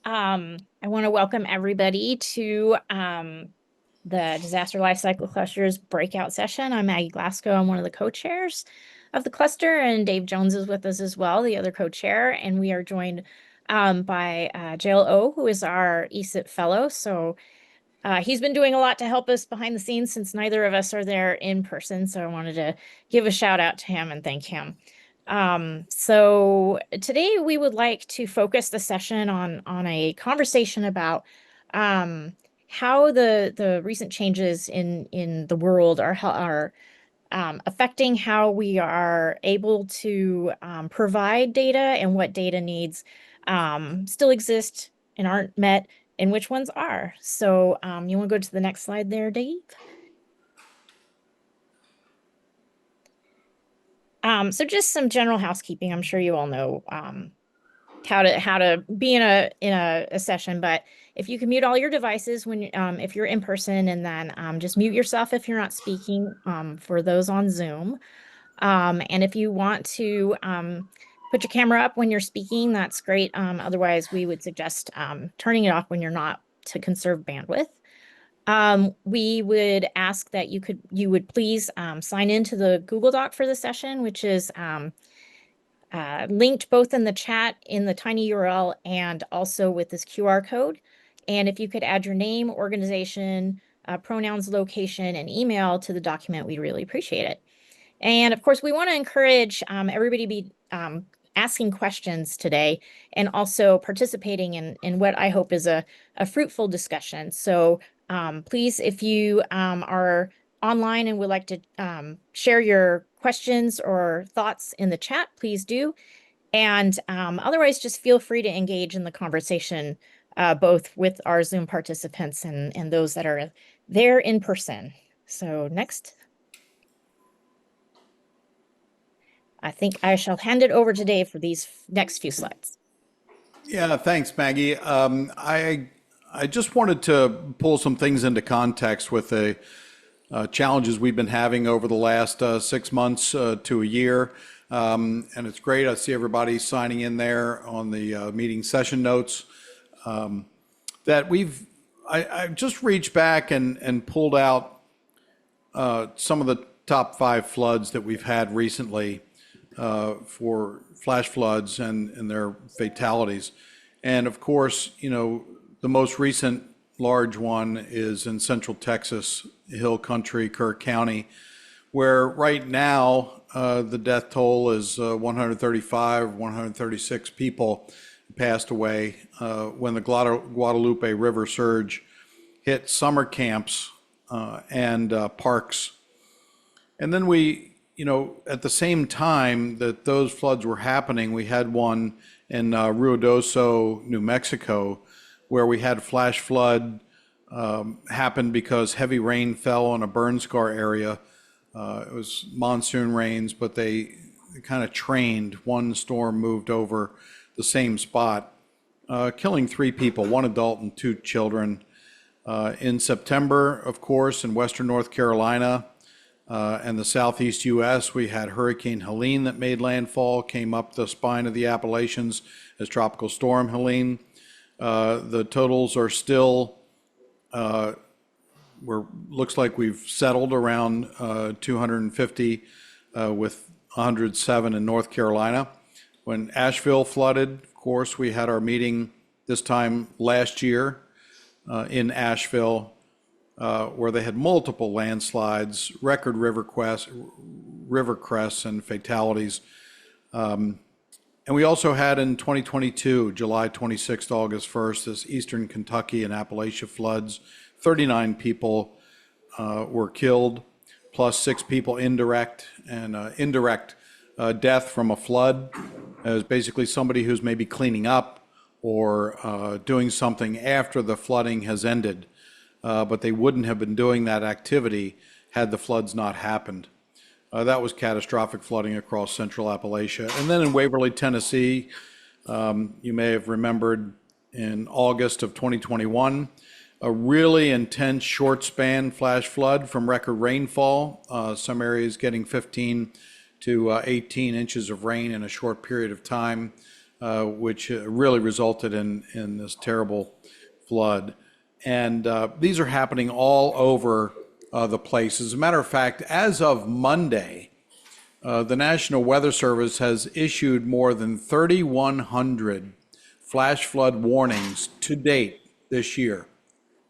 I want to welcome everybody to the Disaster Lifecycle Cluster's breakout session. I'm Maggie Glasgow. I'm one of the co-chairs of the cluster, and Dave Jones is with us as well, the other co-chair. And we are joined by Jael O, who is our ESIP fellow. So he's been doing a lot to help us behind the scenes since neither of us are there in person. So I wanted to give a shout out to him and thank him. So today we would like to focus the session on a conversation about how the recent changes in the world are affecting how we are able to provide data and what data needs still exist and aren't met and which ones are. So you want to go to the next slide there, Dave? So just some general housekeeping. I'm sure you all know how to be in a session, but if you can mute all your devices when if you're in person, and then just mute yourself if you're not speaking for those on Zoom. And if you want to put your camera up when you're speaking, that's great. Otherwise, we would suggest turning it off when you're not to conserve bandwidth. We would ask that you would please sign into the Google Doc for the session, which is linked both in the chat in the tiny URL and also with this QR code. And if you could add your name, organization, pronouns, location, and email to the document, we'd really appreciate it. And of course, we want to encourage everybody to be asking questions today and also participating in what I hope is a fruitful discussion. So please, if you are online and would like to share your questions or thoughts in the chat, please do. And otherwise, just feel free to engage in the conversation, both with our Zoom participants and those that are there in person. So next. I think I shall hand it over to Dave for these next few slides. Yeah, thanks, Maggie. I just wanted to pull some things into context with the challenges we've been having over the last 6 months to a year. And it's great. I see everybody signing in there on the meeting session notes. I've just reached back and pulled out some of the top 5 floods that we've had recently for flash floods and their fatalities. And of course, the most recent large one is in Central Texas, Hill Country, Kirk County, where right now the death toll is 135, 136 people passed away when the Guadalupe River surge hit summer camps and parks. And then at the same time that those floods were happening, we had one in Ruidoso, New Mexico, where we had flash flood happen because heavy rain fell on a burn scar area. It was monsoon rains, but they kind of trained. One storm moved over the same spot, killing 3 people, 1 adult and 2 children. In September, of course, in Western North Carolina, and the southeast U.S., we had Hurricane Helene that made landfall, came up the spine of the Appalachians as Tropical Storm Helene. The totals are still, looks like we've settled around 250 with 107 in North Carolina. When Asheville flooded, of course, we had our meeting this time last year in Asheville, where they had multiple landslides, record river crests, and fatalities. And we also had in 2022, July 26th, August 1st, this Eastern Kentucky and Appalachia floods. 39 people were killed, plus 6 people indirect, and indirect death from a flood is basically somebody who's maybe cleaning up or doing something after the flooding has ended. But they wouldn't have been doing that activity had the floods not happened. That was catastrophic flooding across central Appalachia. And then in Waverly, Tennessee, you may have remembered in August of 2021, a really intense short span flash flood from record rainfall, some areas getting 15 to 18 inches of rain in a short period of time. which really resulted in this terrible flood. And these are happening all over the place. As a matter of fact, as of Monday, the National Weather Service has issued more than 3,100 flash flood warnings to date this year.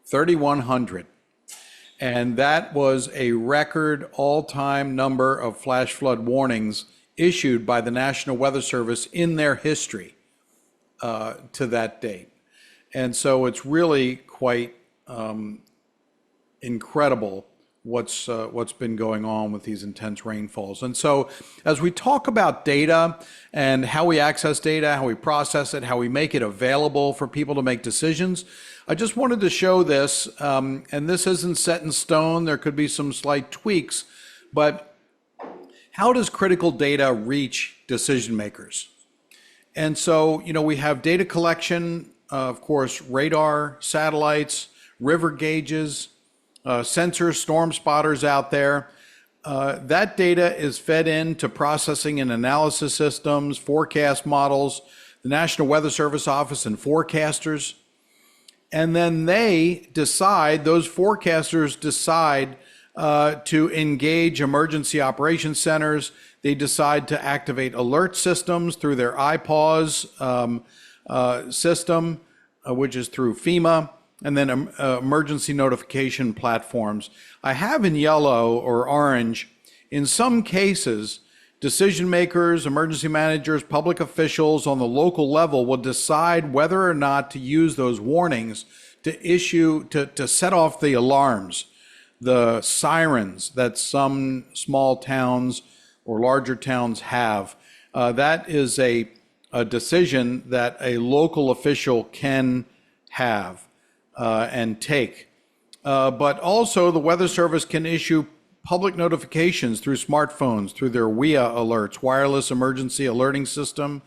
3,100. And that was a record all-time number of flash flood warnings issued by the National Weather Service in their history to that date. And so it's really quite incredible what's been going on with these intense rainfalls. And so as we talk about data and how we access data, how we process it, how we make it available for people to make decisions, I just wanted to show this, and this isn't set in stone. There could be some slight tweaks, but how does critical data reach decision makers? And so, we have data collection, of course, radar, satellites, river gauges, sensors, storm spotters out there. That data is fed into processing and analysis systems, forecast models, the National Weather Service office and forecasters. And then those forecasters decide to engage emergency operations centers. They decide to activate alert systems through their IPAWS system, which is through FEMA, and then emergency notification platforms. I have in yellow or orange, in some cases, decision makers, emergency managers, public officials on the local level will decide whether or not to use those warnings to set off the alarms, the sirens that some small towns or larger towns have. That is a decision that a local official can have and take. But also the Weather Service can issue public notifications through smartphones, through their WEA alerts, wireless emergency alerting system,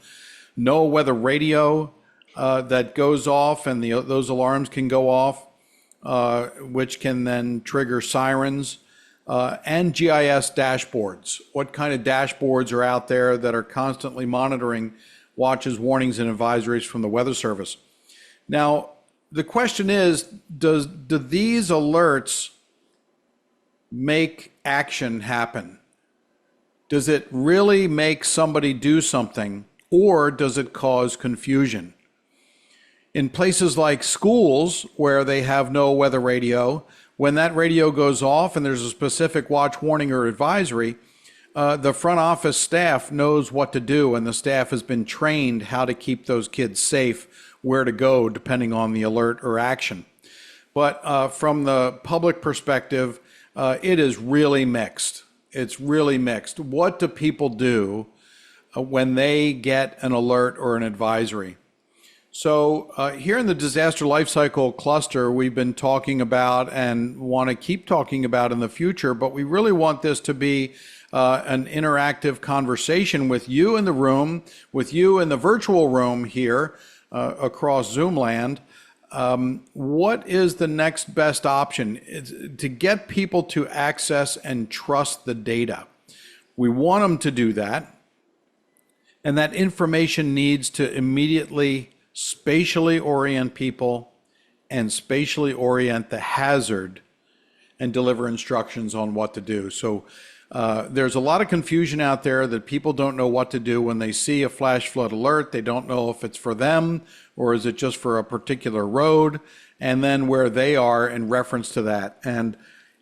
NOAA weather radio that goes off, and those alarms can go off, which can then trigger sirens, and GIS dashboards. What kind of dashboards are out there that are constantly monitoring watches, warnings, and advisories from the Weather Service? Now, the question is, do these alerts make action happen? Does it really make somebody do something, or does it cause confusion? In places like schools where they have no weather radio, when that radio goes off and there's a specific watch, warning, or advisory, the front office staff knows what to do, and the staff has been trained how to keep those kids safe, where to go depending on the alert or action. But from the public perspective, it is really mixed. It's really mixed. What do people do when they get an alert or an advisory? So here in the Disaster Lifecycle Cluster, we've been talking about and want to keep talking about in the future, but we really want this to be an interactive conversation with you in the room, with you in the virtual room here across Zoom land. What is the next best option? It's to get people to access and trust the data. We want them to do that. And that information needs to immediately spatially orient people and spatially orient the hazard and deliver instructions on what to do. So there's a lot of confusion out there that people don't know what to do when they see a flash flood alert. They don't know if it's for them or is it just for a particular road, and then where they are in reference to that. And,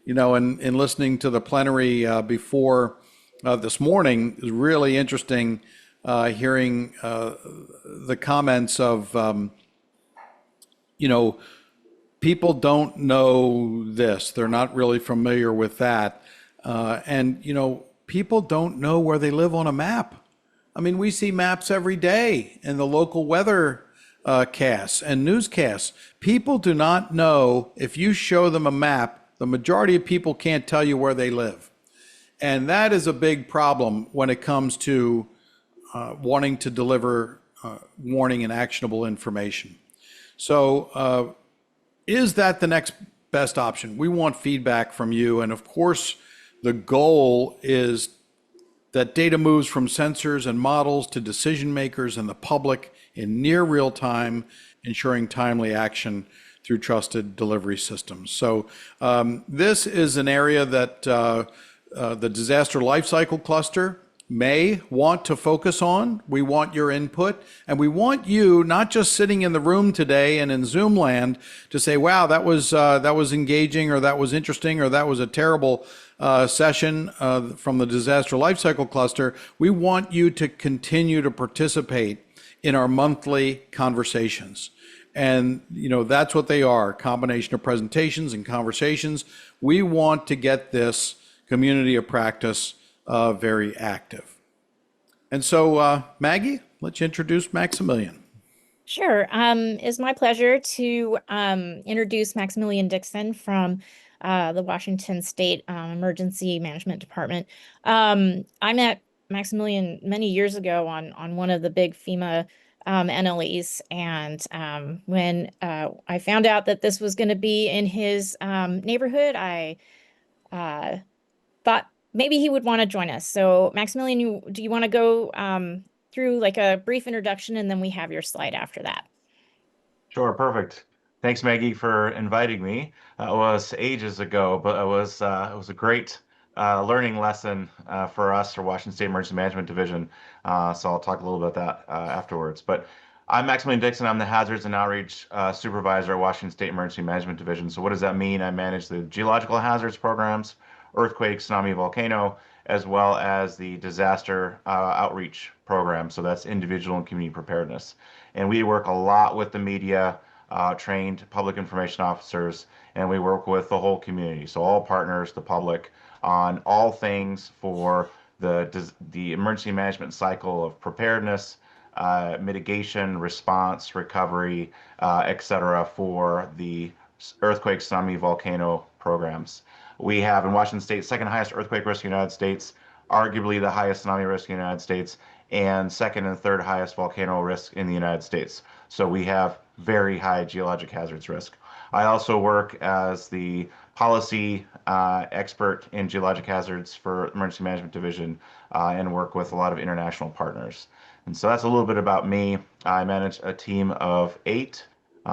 in listening to the plenary before this morning, it was really interesting hearing the comments of, people don't know this. They're not really familiar with that. And people don't know where they live on a map. I mean, we see maps every day in the local weather casts and newscasts. People do not know. If you show them a map, the majority of people can't tell you where they live. And that is a big problem when it comes to wanting to deliver warning and actionable information. So is that the next best option? We want feedback from you. And of course, the goal is That data moves from sensors and models to decision makers and the public in near real time, ensuring timely action through trusted delivery systems. So this is an area that the Disaster Lifecycle Cluster may want to focus on. We want your input, and we want you not just sitting in the room today and in Zoom land to say, "Wow, that was engaging," or "That was interesting," or "That was a terrible session from the Disaster Lifecycle Cluster." We want you to continue to participate in our monthly conversations. And, that's what they are, a combination of presentations and conversations. We want to get this community of practice very active. And so, Maggie, let's introduce Maximilian. Sure. It's my pleasure to introduce Maximilian Dixon from the Washington State Emergency Management Department. I met Maximilian many years ago on one of the big FEMA NLEs, and when I found out that this was going to be in his neighborhood, I thought maybe he would want to join us. So, Maximilian, do you want to go through like a brief introduction, and then we have your slide after that? Sure, perfect. Thanks, Maggie, for inviting me. It was ages ago, but it was a great learning lesson for us for Washington State Emergency Management Division. So I'll talk a little about that afterwards. But I'm Maximilian Dixon. I'm the Hazards and Outreach Supervisor at Washington State Emergency Management Division. So what does that mean? I manage the geological hazards programs, earthquake, tsunami, volcano, as well as the disaster outreach program. So that's individual and community preparedness. And we work a lot with the media, trained public information officers, and we work with the whole community. So all partners, the public, on all things for the emergency management cycle of preparedness, mitigation, response, recovery, et cetera, for the earthquake, tsunami, volcano programs. We have in Washington State, second highest earthquake risk in the United States, arguably the highest tsunami risk in the United States, and second and third highest volcano risk in the United States. So we have very high geologic hazards risk. I also work as the policy expert in geologic hazards for Emergency Management Division and work with a lot of international partners. And so that's a little bit about me. I manage a team of 8.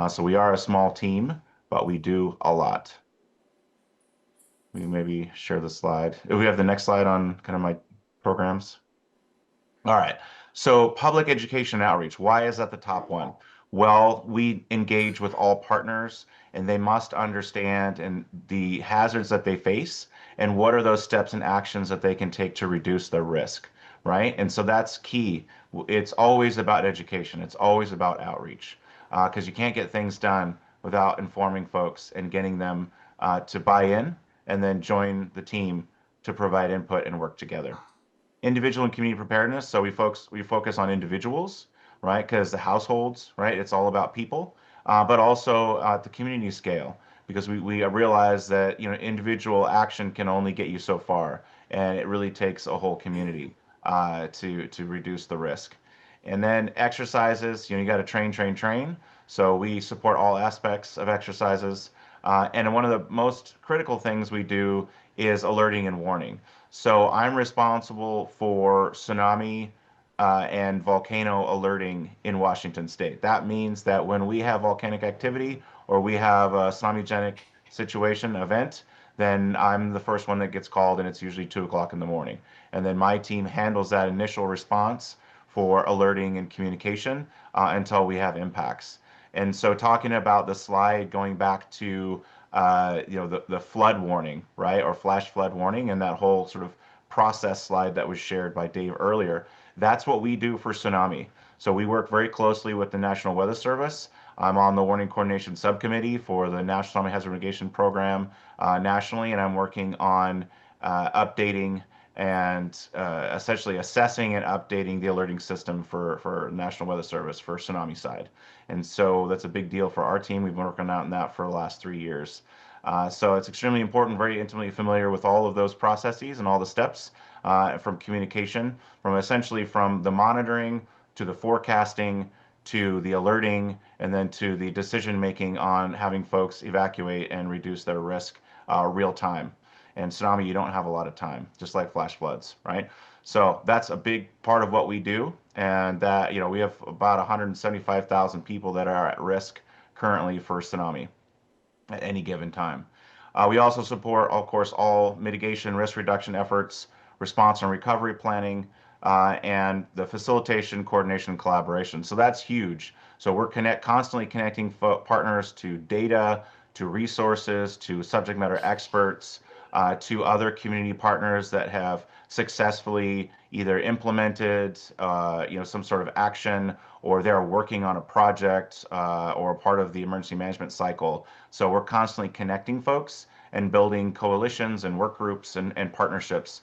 So we are a small team, but we do a lot. We maybe share the slide. If we have the next slide on kind of my programs. All right. So public education and outreach, why is that the top one? Well, we engage with all partners and they must understand the hazards that they face and what are those steps and actions that they can take to reduce their risk, right? And so that's key. It's always about education. It's always about outreach because you can't get things done without informing folks and getting them to buy in and then join the team to provide input and work together. Individual and community preparedness. So we focus on individuals, right? Because the households, right? It's all about people, but also at the community scale, because we realize that individual action can only get you so far, and it really takes a whole community to reduce the risk. And then exercises. You got to train. So we support all aspects of exercises. And one of the most critical things we do is alerting and warning. So I'm responsible for tsunami and volcano alerting in Washington State. That means that when we have volcanic activity or we have a tsunamigenic situation, event, then I'm the first one that gets called, and it's usually 2 o'clock in the morning. And then my team handles that initial response for alerting and communication until we have impacts. And so talking about the slide going back to the flood warning, right, or flash flood warning, and that whole sort of process slide that was shared by Dave earlier, that's what we do for tsunami. So we work very closely with the National Weather Service. I'm on the Warning Coordination Subcommittee for the National Tsunami Hazard Mitigation Program nationally, and I'm working on updating and essentially assessing and updating the alerting system for National Weather Service for tsunami side. And so that's a big deal for our team. We've been working on that for the last 3 years. So it's extremely important, very intimately familiar with all of those processes and all the steps from communication, from the monitoring to the forecasting to the alerting and then to the decision making on having folks evacuate and reduce their risk real time. And tsunami, you don't have a lot of time, just like flash floods, right? So that's a big part of what we do. And that, we have about 175,000 people that are at risk currently for tsunami at any given time. We also support, of course, all mitigation risk reduction efforts, response and recovery planning, and the facilitation, coordination, and collaboration. So that's huge. So we're constantly connecting partners to data, to resources, to subject matter experts, to other community partners that have successfully either implemented, some sort of action, or they're working on a project or a part of the emergency management cycle. So we're constantly connecting folks and building coalitions and work groups and partnerships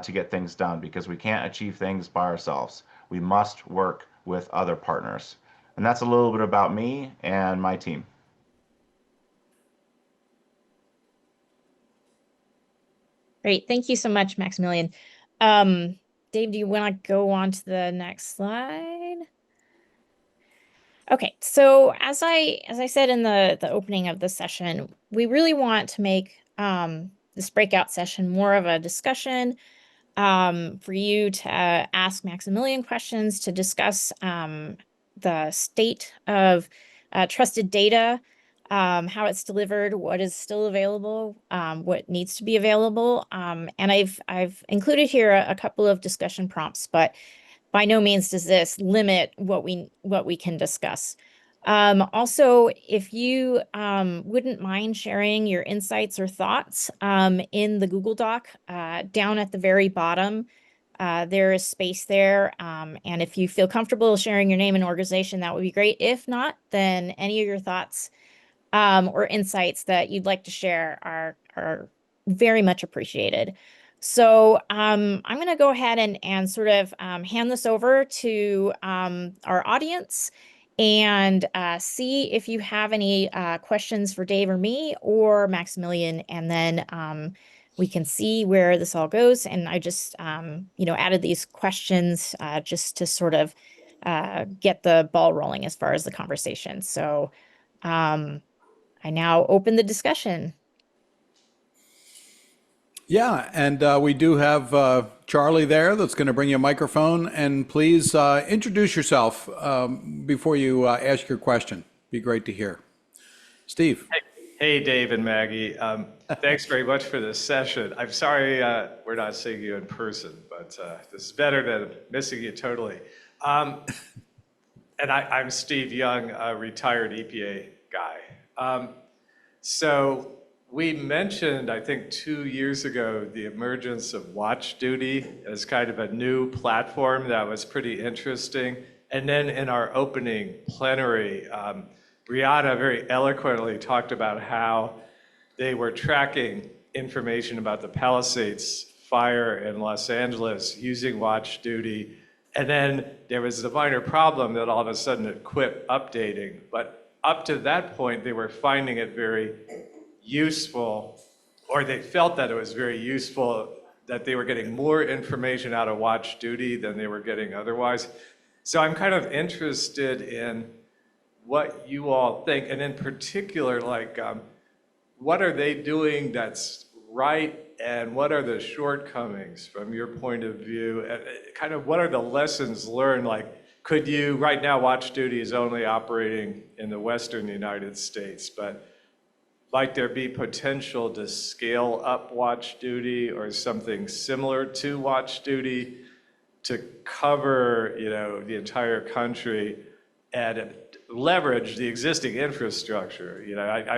to get things done, because we can't achieve things by ourselves. We must work with other partners. And that's a little bit about me and my team. Great. Thank you so much, Maximilian. Dave, do you want to go on to the next slide? Okay, so as I said in the opening of the session, we really want to make this breakout session more of a discussion for you to ask Maximilian questions, to discuss the state of trusted data, how it's delivered, what is still available, what needs to be available. And I've included here a couple of discussion prompts, but by no means does this limit what we can discuss. Also, if you wouldn't mind sharing your insights or thoughts in the Google Doc, down at the very bottom, there is space there. And if you feel comfortable sharing your name and organization, that would be great. If not, then any of your thoughts or insights that you'd like to share are very much appreciated. So I'm going to go ahead and sort of hand this over to our audience and see if you have any questions for Dave or me or Maximilian, and then we can see where this all goes. And I just, added these questions just to sort of get the ball rolling as far as the conversation. So I now open the discussion. Yeah, and we do have Charlie there that's going to bring you a microphone. And please introduce yourself before you ask your question. Be great to hear. Steve. Hey, Dave and Maggie. Thanks very much for this session. I'm sorry we're not seeing you in person, but this is better than missing you totally. And I'm Steve Young, a retired EPA guy. So we mentioned, I think 2 years ago, the emergence of Watch Duty as kind of a new platform that was pretty interesting. And then in our opening plenary, Brianna very eloquently talked about how they were tracking information about the Palisades fire in Los Angeles using Watch Duty. And then there was the minor problem that all of a sudden it quit updating. But up to that point, they were finding it very useful, or they felt that it was very useful, that they were getting more information out of Watch Duty than they were getting otherwise. So I'm kind of interested in what you all think, and in particular, like, what are they doing that's right, and what are the shortcomings from your point of view? And kind of what are the lessons learned? Like, could you, right now Watch Duty is only operating in the Western United States, but might there be potential to scale up Watch Duty or something similar to Watch Duty to cover, the entire country and leverage the existing infrastructure?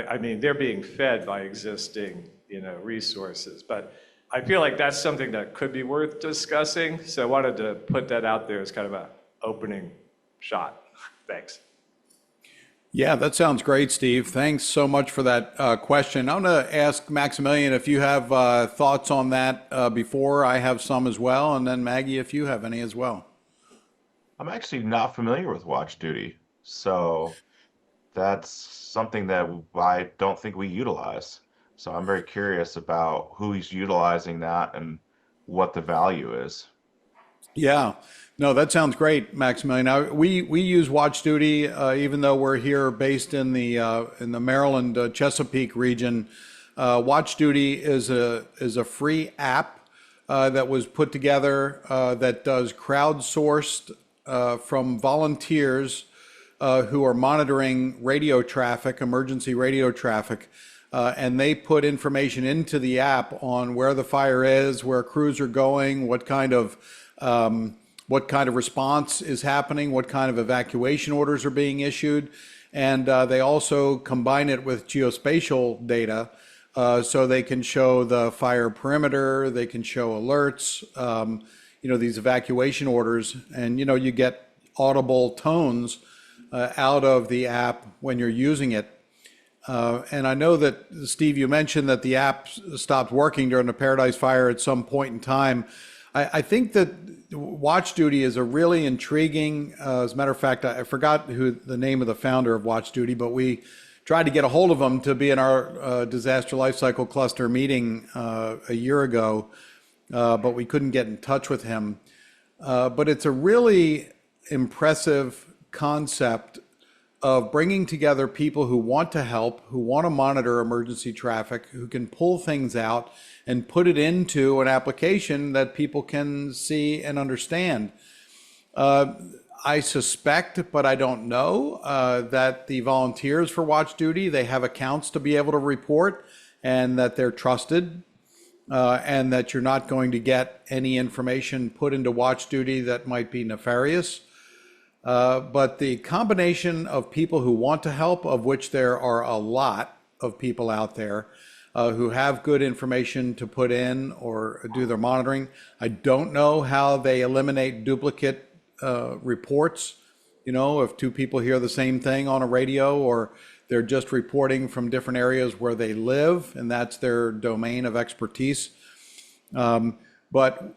I mean, they're being fed by existing, resources, but I feel like that's something that could be worth discussing. So I wanted to put that out there as kind of an opening shot. Thanks. Yeah, that sounds great, Steve. Thanks so much for that question. I'm going to ask Maximilian if you have thoughts on that before. I have some as well. And then Maggie, if you have any as well. I'm actually not familiar with Watch Duty, so that's something that I don't think we utilize. So I'm very curious about who's utilizing that and what the value is. Yeah, no, that sounds great, Maximilian. Now, we use Watch Duty even though we're here based in the Maryland Chesapeake region. Watch Duty is a free app that was put together that does crowdsourced from volunteers who are monitoring radio traffic, emergency radio traffic, and they put information into the app on where the fire is, where crews are going, what kind of response is happening, what kind of evacuation orders are being issued, and they also combine it with geospatial data. So they can show the fire perimeter, they can show alerts, these evacuation orders, and you get audible tones out of the app when you're using it. And I know that, Steve, you mentioned that the app stopped working during the Paradise Fire at some point in time. I think that Watch Duty is a really intriguing, as a matter of fact, I forgot who the name of the founder of Watch Duty, but we tried to get a hold of him to be in our disaster lifecycle cluster meeting a year ago, but we couldn't get in touch with him. But it's a really impressive concept of bringing together people who want to help, who want to monitor emergency traffic, who can pull things out and put it into an application that people can see and understand. I suspect, but I don't know, that the volunteers for Watch Duty, they have accounts to be able to report, and that they're trusted, and that you're not going to get any information put into Watch Duty that might be nefarious. But the combination of people who want to help, of which there are a lot of people out there, who have good information to put in or do their monitoring. I don't know how they eliminate duplicate reports. If two people hear the same thing on a radio, or they're just reporting from different areas where they live, and that's their domain of expertise. But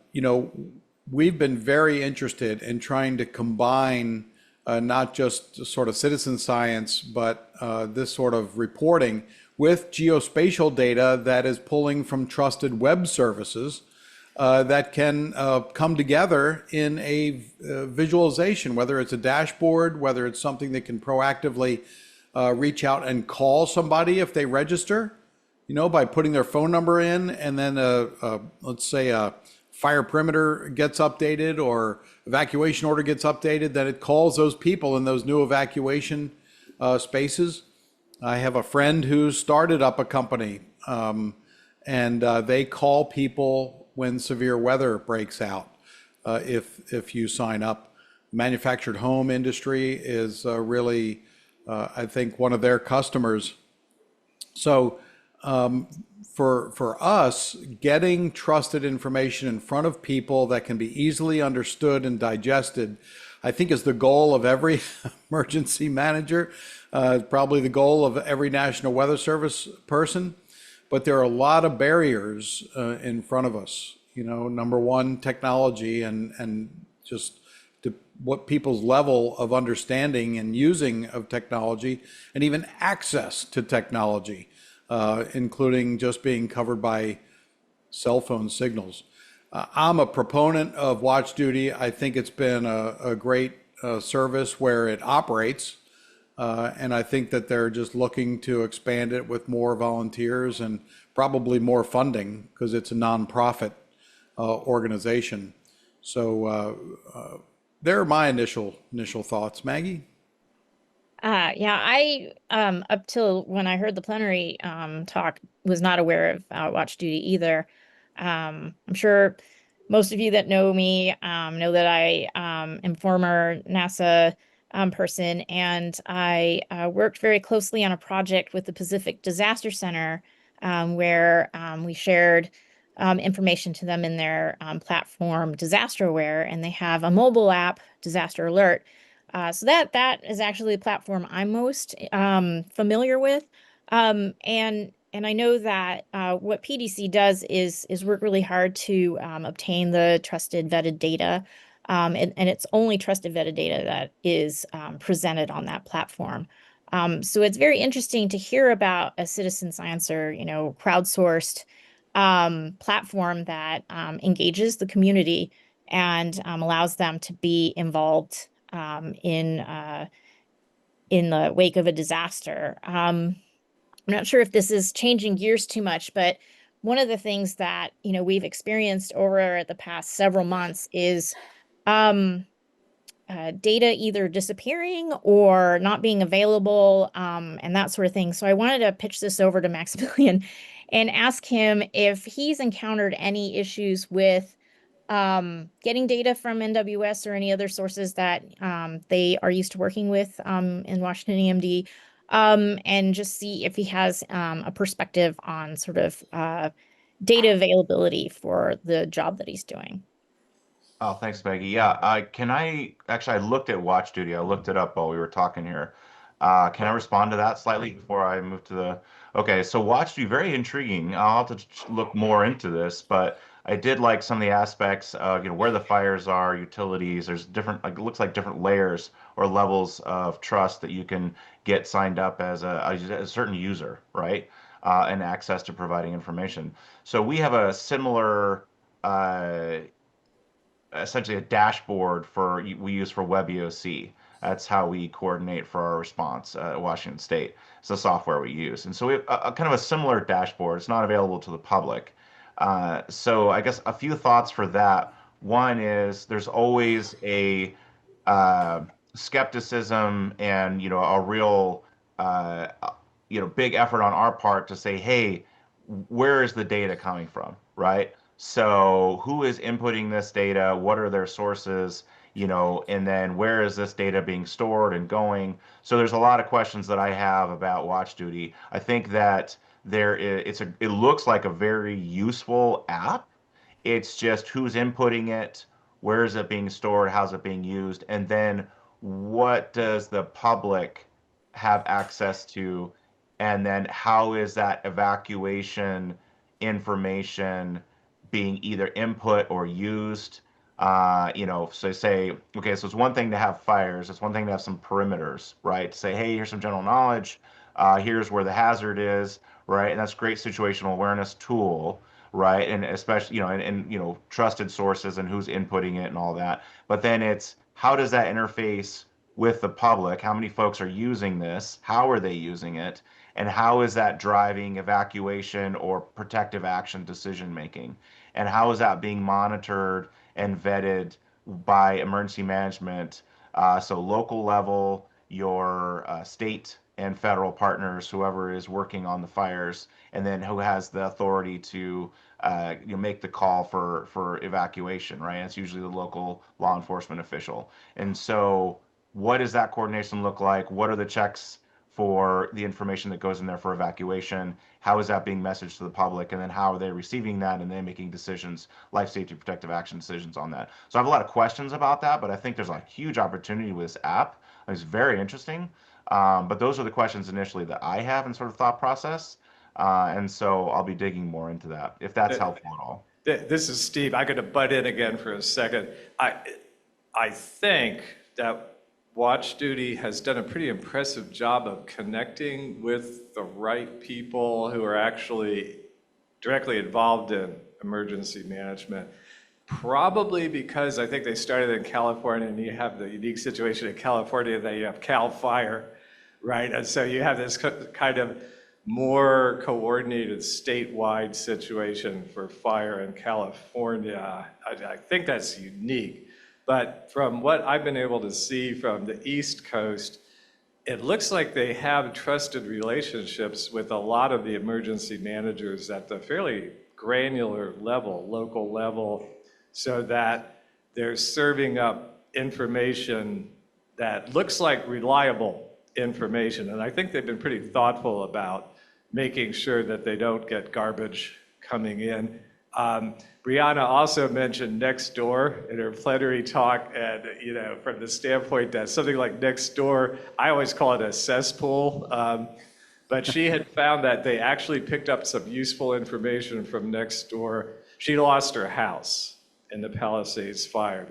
we've been very interested in trying to combine not just sort of citizen science, but this sort of reporting with geospatial data that is pulling from trusted web services that can come together in a visualization, whether it's a dashboard, whether it's something that can proactively reach out and call somebody if they register, by putting their phone number in, and then let's say a fire perimeter gets updated or evacuation order gets updated, then it calls those people in those new evacuation spaces. I have a friend who started up a company, and they call people when severe weather breaks out. If you sign up, manufactured home industry is really, I think, one of their customers. So for us, getting trusted information in front of people that can be easily understood and digested, I think, is the goal of every emergency manager, probably the goal of every National Weather Service person. But there are a lot of barriers in front of us. Number one, technology, and just what people's level of understanding and using of technology, and even access to technology, including just being covered by cell phone signals. I'm a proponent of Watch Duty. I think it's been a great service where it operates, and I think that they're just looking to expand it with more volunteers and probably more funding, because it's a nonprofit organization. So there are my initial thoughts. Maggie? Yeah, I up till when I heard the plenary talk, was not aware of Watch Duty either. I'm sure most of you that know me know that I am former NASA person, and I worked very closely on a project with the Pacific Disaster Center, where we shared information to them in their platform, Disaster Aware, and they have a mobile app, Disaster Alert. So that is actually the platform I'm most familiar with, and I know that what PDC does is work really hard to obtain the trusted vetted data, and it's only trusted vetted data that is presented on that platform. So it's very interesting to hear about a citizen science or crowdsourced platform that engages the community and allows them to be involved in the wake of a disaster. I'm not sure if this is changing gears too much, but one of the things that, we've experienced over the past several months is um, data either disappearing or not being available, and that sort of thing. So I wanted to pitch this over to Maximilian and ask him if he's encountered any issues with getting data from NWS or any other sources that they are used to working with in Washington EMD, and just see if he has a perspective on sort of data availability for the job that he's doing. Oh, thanks, Maggie. Yeah, I looked at Watch Duty. I looked it up while we were talking here. Can I respond to that slightly before I move to okay, so Watch Duty, very intriguing. I'll have to look more into this, but I did like some of the aspects of, where the fires are, utilities. There's different, like, it looks like different layers or levels of trust that you can get signed up as a certain user, right? And access to providing information. So we have a similar, essentially a dashboard we use for WebEOC. That's how we coordinate for our response at Washington State. It's the software we use. And so we have a kind of a similar dashboard. It's not available to the public. So I guess a few thoughts for that. One is there's always a skepticism and, a real, big effort on our part to say, hey, where is the data coming from, right? So who is inputting this data? What are their sources? And then where is this data being stored and going? So there's a lot of questions that I have about Watch Duty. I think that it looks like a very useful app. It's just who's inputting it, where is it being stored, how's it being used, and then what does the public have access to, and then how is that evacuation information being either input or used. So say, okay, so it's one thing to have fires, it's one thing to have some perimeters, right? To say, hey, here's some general knowledge, here's where the hazard is, right? And that's a great situational awareness tool, right? And especially, and trusted sources and who's inputting it and all that. But then it's how does that interface with the public? How many folks are using this? How are they using it? And how is that driving evacuation or protective action decision making? And how is that being monitored and vetted by emergency management? So local level, your state and federal partners, whoever is working on the fires, and then who has the authority to make the call for evacuation, right? It's usually the local law enforcement official. And so what does that coordination look like? What are the checks for the information that goes in there for evacuation? How is that being messaged to the public? And then how are they receiving that and then making decisions, life safety protective action decisions on that? So I have a lot of questions about that, but I think there's a huge opportunity with this app. It's very interesting. But those are the questions initially that I have in sort of thought process. And so I'll be digging more into that, if that's helpful at all. This is Steve. I'm going to butt in again for a second. I think that Watch Duty has done a pretty impressive job of connecting with the right people who are actually directly involved in emergency management. Probably because I think they started in California, and you have the unique situation in California that you have Cal Fire, right? And so you have this kind of more coordinated statewide situation for fire in California. I think that's unique. But from what I've been able to see from the East Coast, it looks like they have trusted relationships with a lot of the emergency managers at the fairly granular level, local level, so that they're serving up information that looks like reliable information. And I think they've been pretty thoughtful about making sure that they don't get garbage coming in. Brianna also mentioned Nextdoor in her plenary talk, and from the standpoint that something like Nextdoor, I always call it a cesspool, but she had found that they actually picked up some useful information from Nextdoor. She lost her house in the Palisades fire.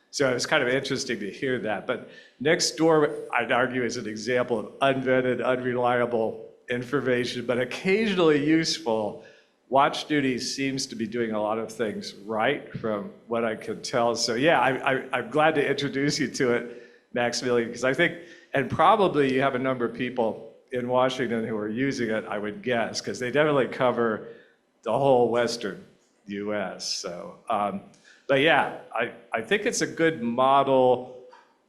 So it was kind of interesting to hear that. But Nextdoor, I'd argue, is an example of unvetted, unreliable information, but occasionally useful. Watch Duty seems to be doing a lot of things right from what I can tell. So yeah, I'm glad to introduce you to it, Maximilian, because I think, and probably you have a number of people in Washington who are using it, I would guess, because they definitely cover the whole Western US. So, but yeah, I think it's a good model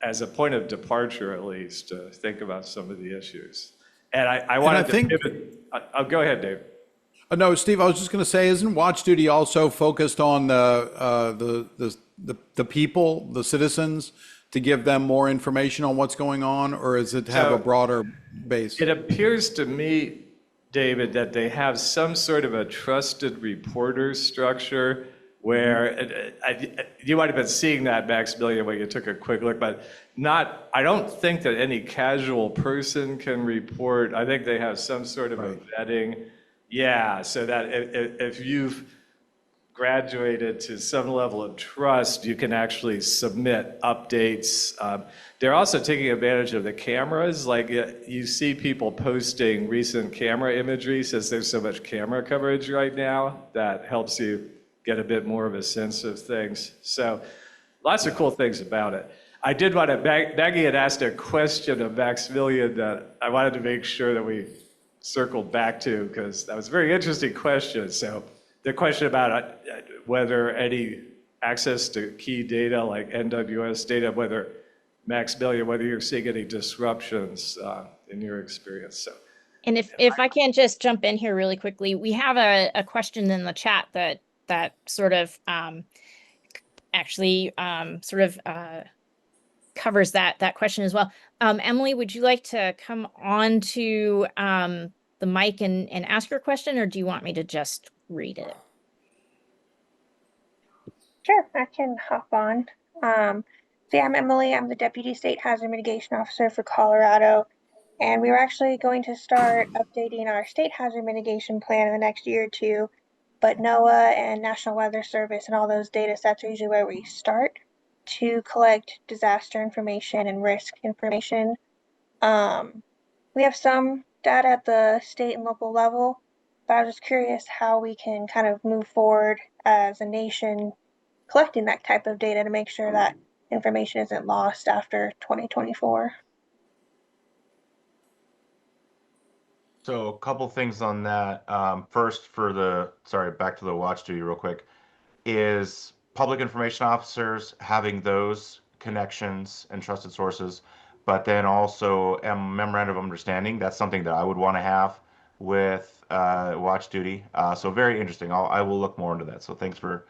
as a point of departure, at least, to think about some of the issues. And I wanted to think- pivot. I'll go ahead, Dave. No, Steve, I was just going to say, isn't Watch Duty also focused on the people, the citizens, to give them more information on what's going on, or is it have So- a broader base? It appears to me, David, that they have some sort of a trusted reporter structure where you might have been seeing that, Maximilian, when you took a quick look, but I don't think that any casual person can report. I think they have some sort of a vetting. Yeah, so that if you've graduated to some level of trust, you can actually submit updates. They're also taking advantage of the cameras. Like you see people posting recent camera imagery since there's so much camera coverage right now that helps you get a bit more of a sense of things. So lots of cool things about it. I did want to, Maggie had asked a question of Maximilian that I wanted to make sure that we circled back to because that was a very interesting question. So the question about whether any access to key data like NWS data, whether Maximilian, whether you're seeing any disruptions in your experience. So. And if I can just jump in here really quickly, we have a question in the chat that sort of actually covers that question as well. Emily, would you like to come on to the mic and ask your question, or do you want me to just read it? Sure, I can hop on. So yeah, I'm Emily. I'm the Deputy State Hazard Mitigation Officer for Colorado. And we were actually going to start updating our state hazard mitigation plan in the next year or two. But NOAA and National Weather Service and all those data sets are usually where we start to collect disaster information and risk information. We have some data at the state and local level, but I was just curious how we can kind of move forward as a nation collecting that type of data to make sure that information isn't lost after 2024. So a couple things on that. First, back to the Watch Duty real quick, is public information officers having those connections and trusted sources, but then also a memorandum of understanding. That's something that I would want to have with Watch Duty. So very interesting. I will look more into that. So thanks for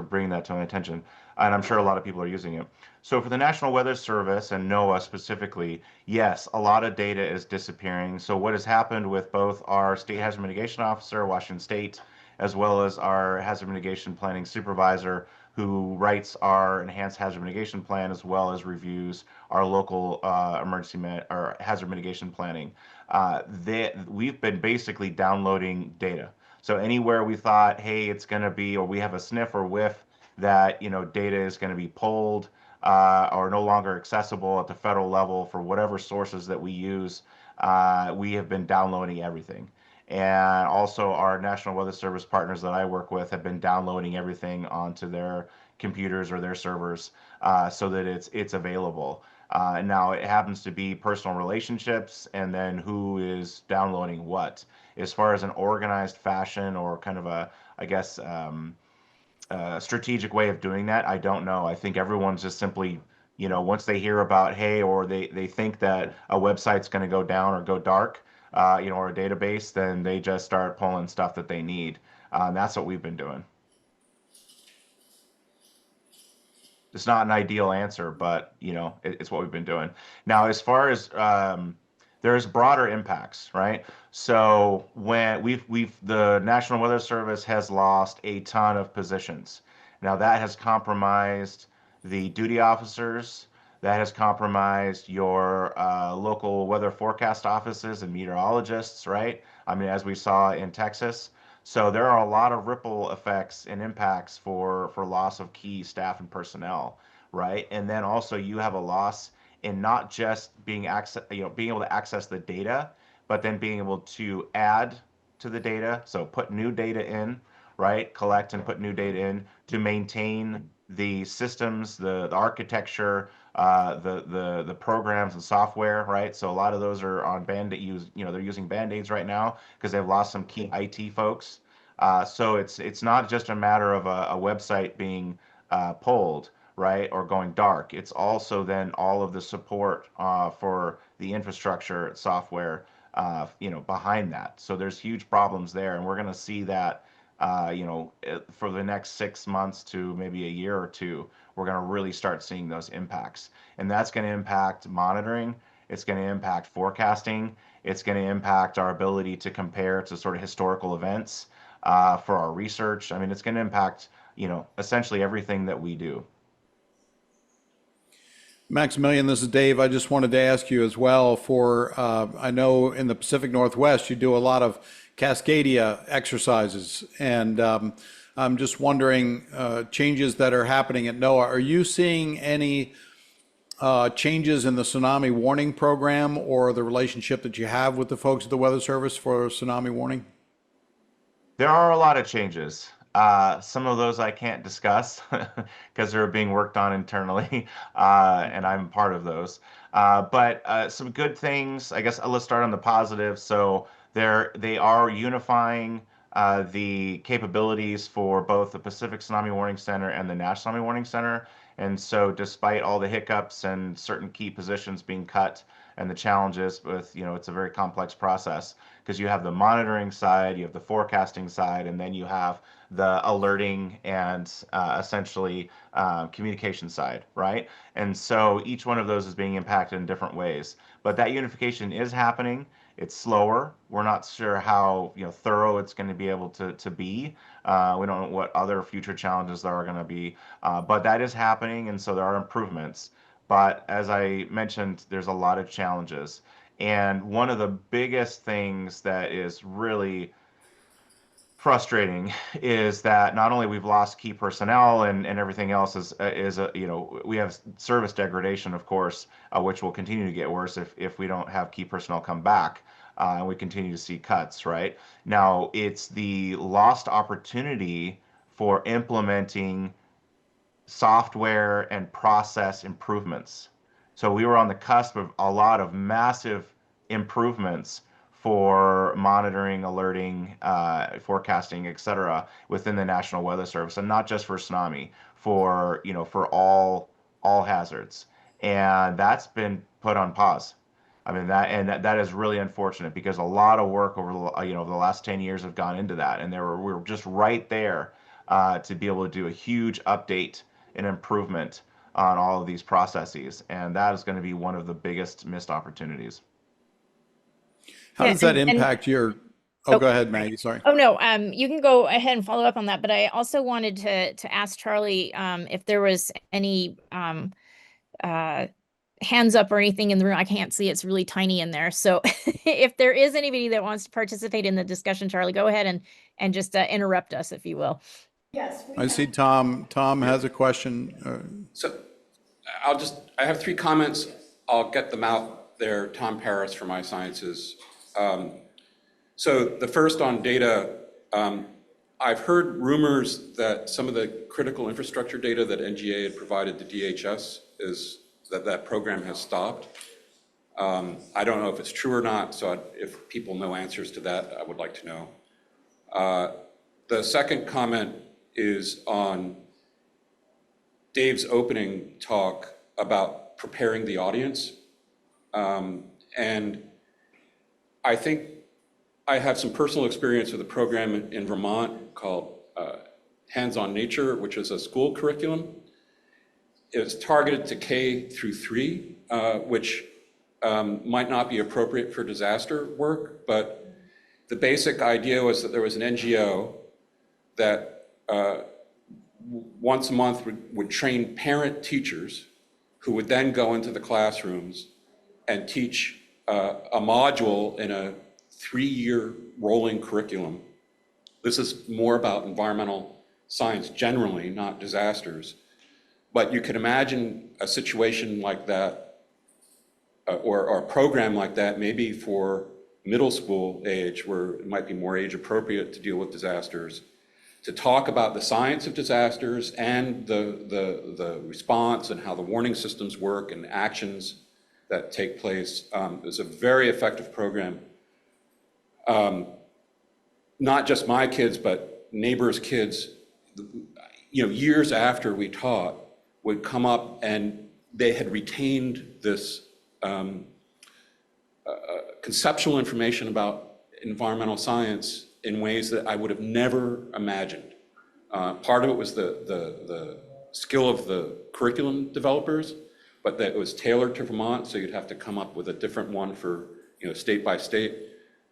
bringing that to my attention. And I'm sure a lot of people are using it. So for the National Weather Service and NOAA specifically, yes, a lot of data is disappearing. So what has happened with both our State Hazard Mitigation Officer, Washington State, as well as our Hazard Mitigation Planning Supervisor, who writes our Enhanced Hazard Mitigation Plan, as well as reviews our local or hazard mitigation planning. We've been basically downloading data. So anywhere we thought, hey, it's going to be, or we have a sniff or whiff that data is going to be pulled or no longer accessible at the federal level for whatever sources that we use, we have been downloading everything. And also our National Weather Service partners that I work with have been downloading everything onto their computers or their servers so that it's available. Now it happens to be personal relationships and then who is downloading what. As far as an organized fashion or kind of a, I guess, strategic way of doing that, I don't know. I think everyone's just simply, once they hear about, hey, or they think that a website's going to go down or go dark, or a database, then they just start pulling stuff that they need. That's what we've been doing. It's not an ideal answer, but it's what we've been doing. Now, as far as there's broader impacts, right? So when the National Weather Service has lost a ton of positions. Now that has compromised the duty officers. That has compromised your local weather forecast offices and meteorologists, right? I mean, as we saw in Texas. So there are a lot of ripple effects and impacts for loss of key staff and personnel, right? And then also you have a loss in not just being able to access the data, but then being able to add to the data. So put new data in, right? Collect and put new data in to maintain the systems, the architecture, the programs and software, right? So a lot of those are on Band-Aid, they're using Band-Aids right now because they've lost some key IT folks. So it's not just a matter of a website being pulled, right, or going dark. It's also then all of the support for the infrastructure software, behind that. So there's huge problems there, and we're going to see that, for the next 6 months to maybe a year or two. We're going to really start seeing those impacts, and that's going to impact monitoring. It's going to impact forecasting. It's going to impact our ability to compare to sort of historical events for our research. I mean, it's going to impact, essentially everything that we do. Maximilian, this is Dave. I just wanted to ask you as well I know in the Pacific Northwest, you do a lot of Cascadia exercises. And I'm just wondering, changes that are happening at NOAA, are you seeing any changes in the tsunami warning program or the relationship that you have with the folks at the Weather Service for tsunami warning? There are a lot of changes. Some of those I can't discuss because they're being worked on internally, and I'm part of those. But some good things, I guess. Let's start on the positive. So they are unifying the capabilities for both the Pacific Tsunami Warning Center and the National Tsunami Warning Center. And so, despite all the hiccups and certain key positions being cut and the challenges with, it's a very complex process because you have the monitoring side, you have the forecasting side, and then you have the alerting and essentially communication side, right? And so each one of those is being impacted in different ways. But that unification is happening. It's slower. We're not sure how thorough it's going to be able to be. We don't know what other future challenges there are going to be, but that is happening, and so there are improvements. But as I mentioned, there's a lot of challenges. And one of the biggest things that is really frustrating is that not only we've lost key personnel and everything else we have service degradation, of course, which will continue to get worse if we don't have key personnel come back, and we continue to see cuts, right? Now, it's the lost opportunity for implementing software and process improvements. So we were on the cusp of a lot of massive improvements for monitoring, alerting, forecasting, et cetera, within the National Weather Service, and not just for tsunami, for all hazards. And that's been put on pause. I mean, that is really unfortunate because a lot of work over the last 10 years have gone into that, and we were just right there to be able to do a huge update and improvement on all of these processes, and that is going to be one of the biggest missed opportunities. How does that impact your? Oh, go ahead, Maggie. Sorry. Oh no, you can go ahead and follow up on that. But I also wanted to ask Charlie if there was any hands up or anything in the room. I can't see; it's really tiny in there. So if there is anybody that wants to participate in the discussion, Charlie, go ahead and just interrupt us, if you will. Yes. I see Tom. Tom has a question. So I have 3 comments. I'll get them out there. Tom Paris from iSciences. So the first on data, I've heard rumors that some of the critical infrastructure data that NGA had provided to DHS is that program has stopped. I don't know if it's true or not, so if people know answers to that, I would like to know. The second comment is on Dave's opening talk about preparing the audience. And I think I have some personal experience with a program in Vermont called Hands on Nature, which is a school curriculum. It's targeted to K through 3, which might not be appropriate for disaster work, but the basic idea was that there was an NGO that once a month would train parent teachers who would then go into the classrooms and teach a module in a 3-year rolling curriculum. This is more about environmental science generally, not disasters. But you can imagine a situation like that, or a program like that, maybe for middle school age, where it might be more age appropriate to deal with disasters, to talk about the science of disasters and the response and how the warning systems work and actions that take place. It's a very effective program. Not just my kids, but neighbors' kids, years after we taught, would come up and they had retained this conceptual information about environmental science in ways that I would have never imagined. Part of it was the skill of the curriculum developers, but that it was tailored to Vermont, so you'd have to come up with a different one for state by state.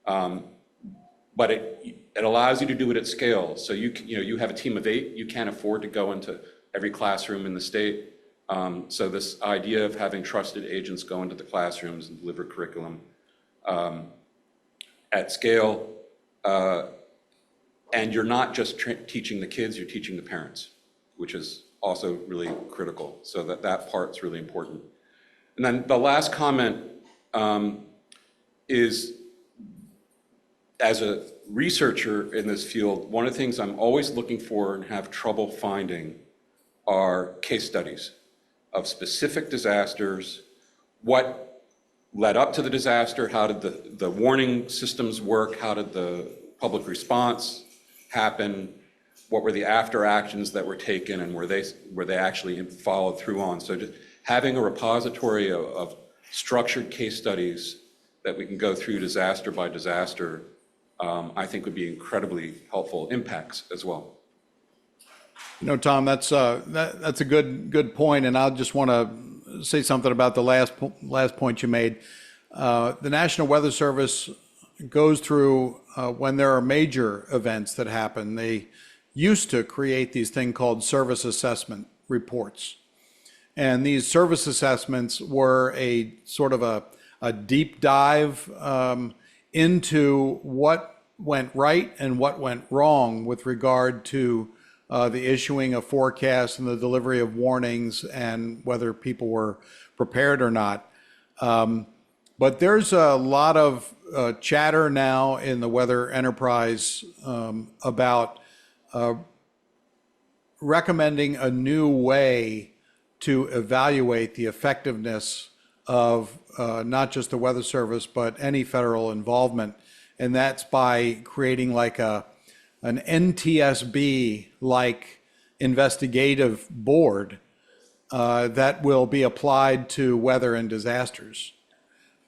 But it allows you to do it at scale. So you have a team of 8. You can't afford to go into every classroom in the state. So this idea of having trusted agents go into the classrooms and deliver curriculum at scale, and you're not just teaching the kids, you're teaching the parents, which is also really critical. So that part's really important. And then the last comment is, as a researcher in this field, one of the things I'm always looking for and have trouble finding are case studies of specific disasters, what led up to the disaster, how did the warning systems work, how did the public response happen, what were the after actions that were taken, and were they actually followed through on. So just having a repository of structured case studies that we can go through disaster by disaster, I think would be incredibly helpful. Impacts as well. Tom, that's a good point, and I just want to say something about the last point you made. The National Weather Service goes through when there are major events that happen. They used to create these things called service assessment reports, and these service assessments were a sort of a deep dive into what went right and what went wrong with regard to the issuing of forecasts and the delivery of warnings and whether people were prepared or not. But there's a lot of chatter now in the weather enterprise about recommending a new way to evaluate the effectiveness of not just the Weather Service, but any federal involvement. And that's by creating like an NTSB-like investigative board that will be applied to weather and disasters,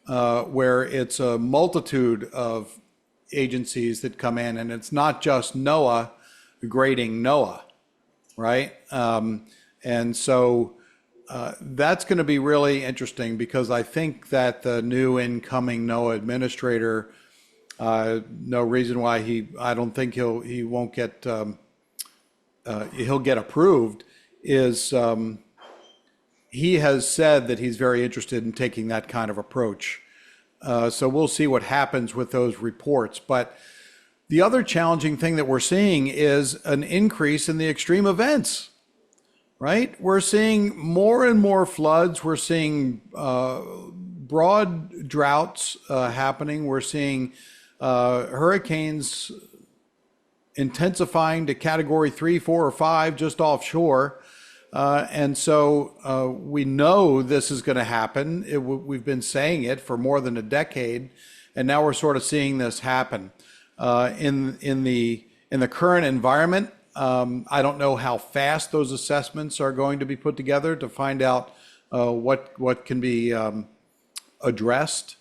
where it's a multitude of agencies that come in, and it's not just NOAA grading NOAA, right? And so that's going to be really interesting, because I think that the new incoming NOAA administrator, no reason why I don't think he won't get, he'll get approved, is he has said that he's very interested in taking that kind of approach. So we'll see what happens with those reports. But the other challenging thing that we're seeing is an increase in the extreme events, right? We're seeing more and more floods. We're seeing broad droughts happening. We're seeing hurricanes intensifying to category 3, 4, or 5 just offshore. And so we know this is going to happen. We've been saying it for more than a decade, and now we're sort of seeing this happen. In the current environment, I don't know how fast those assessments are going to be put together to find out what can be addressed.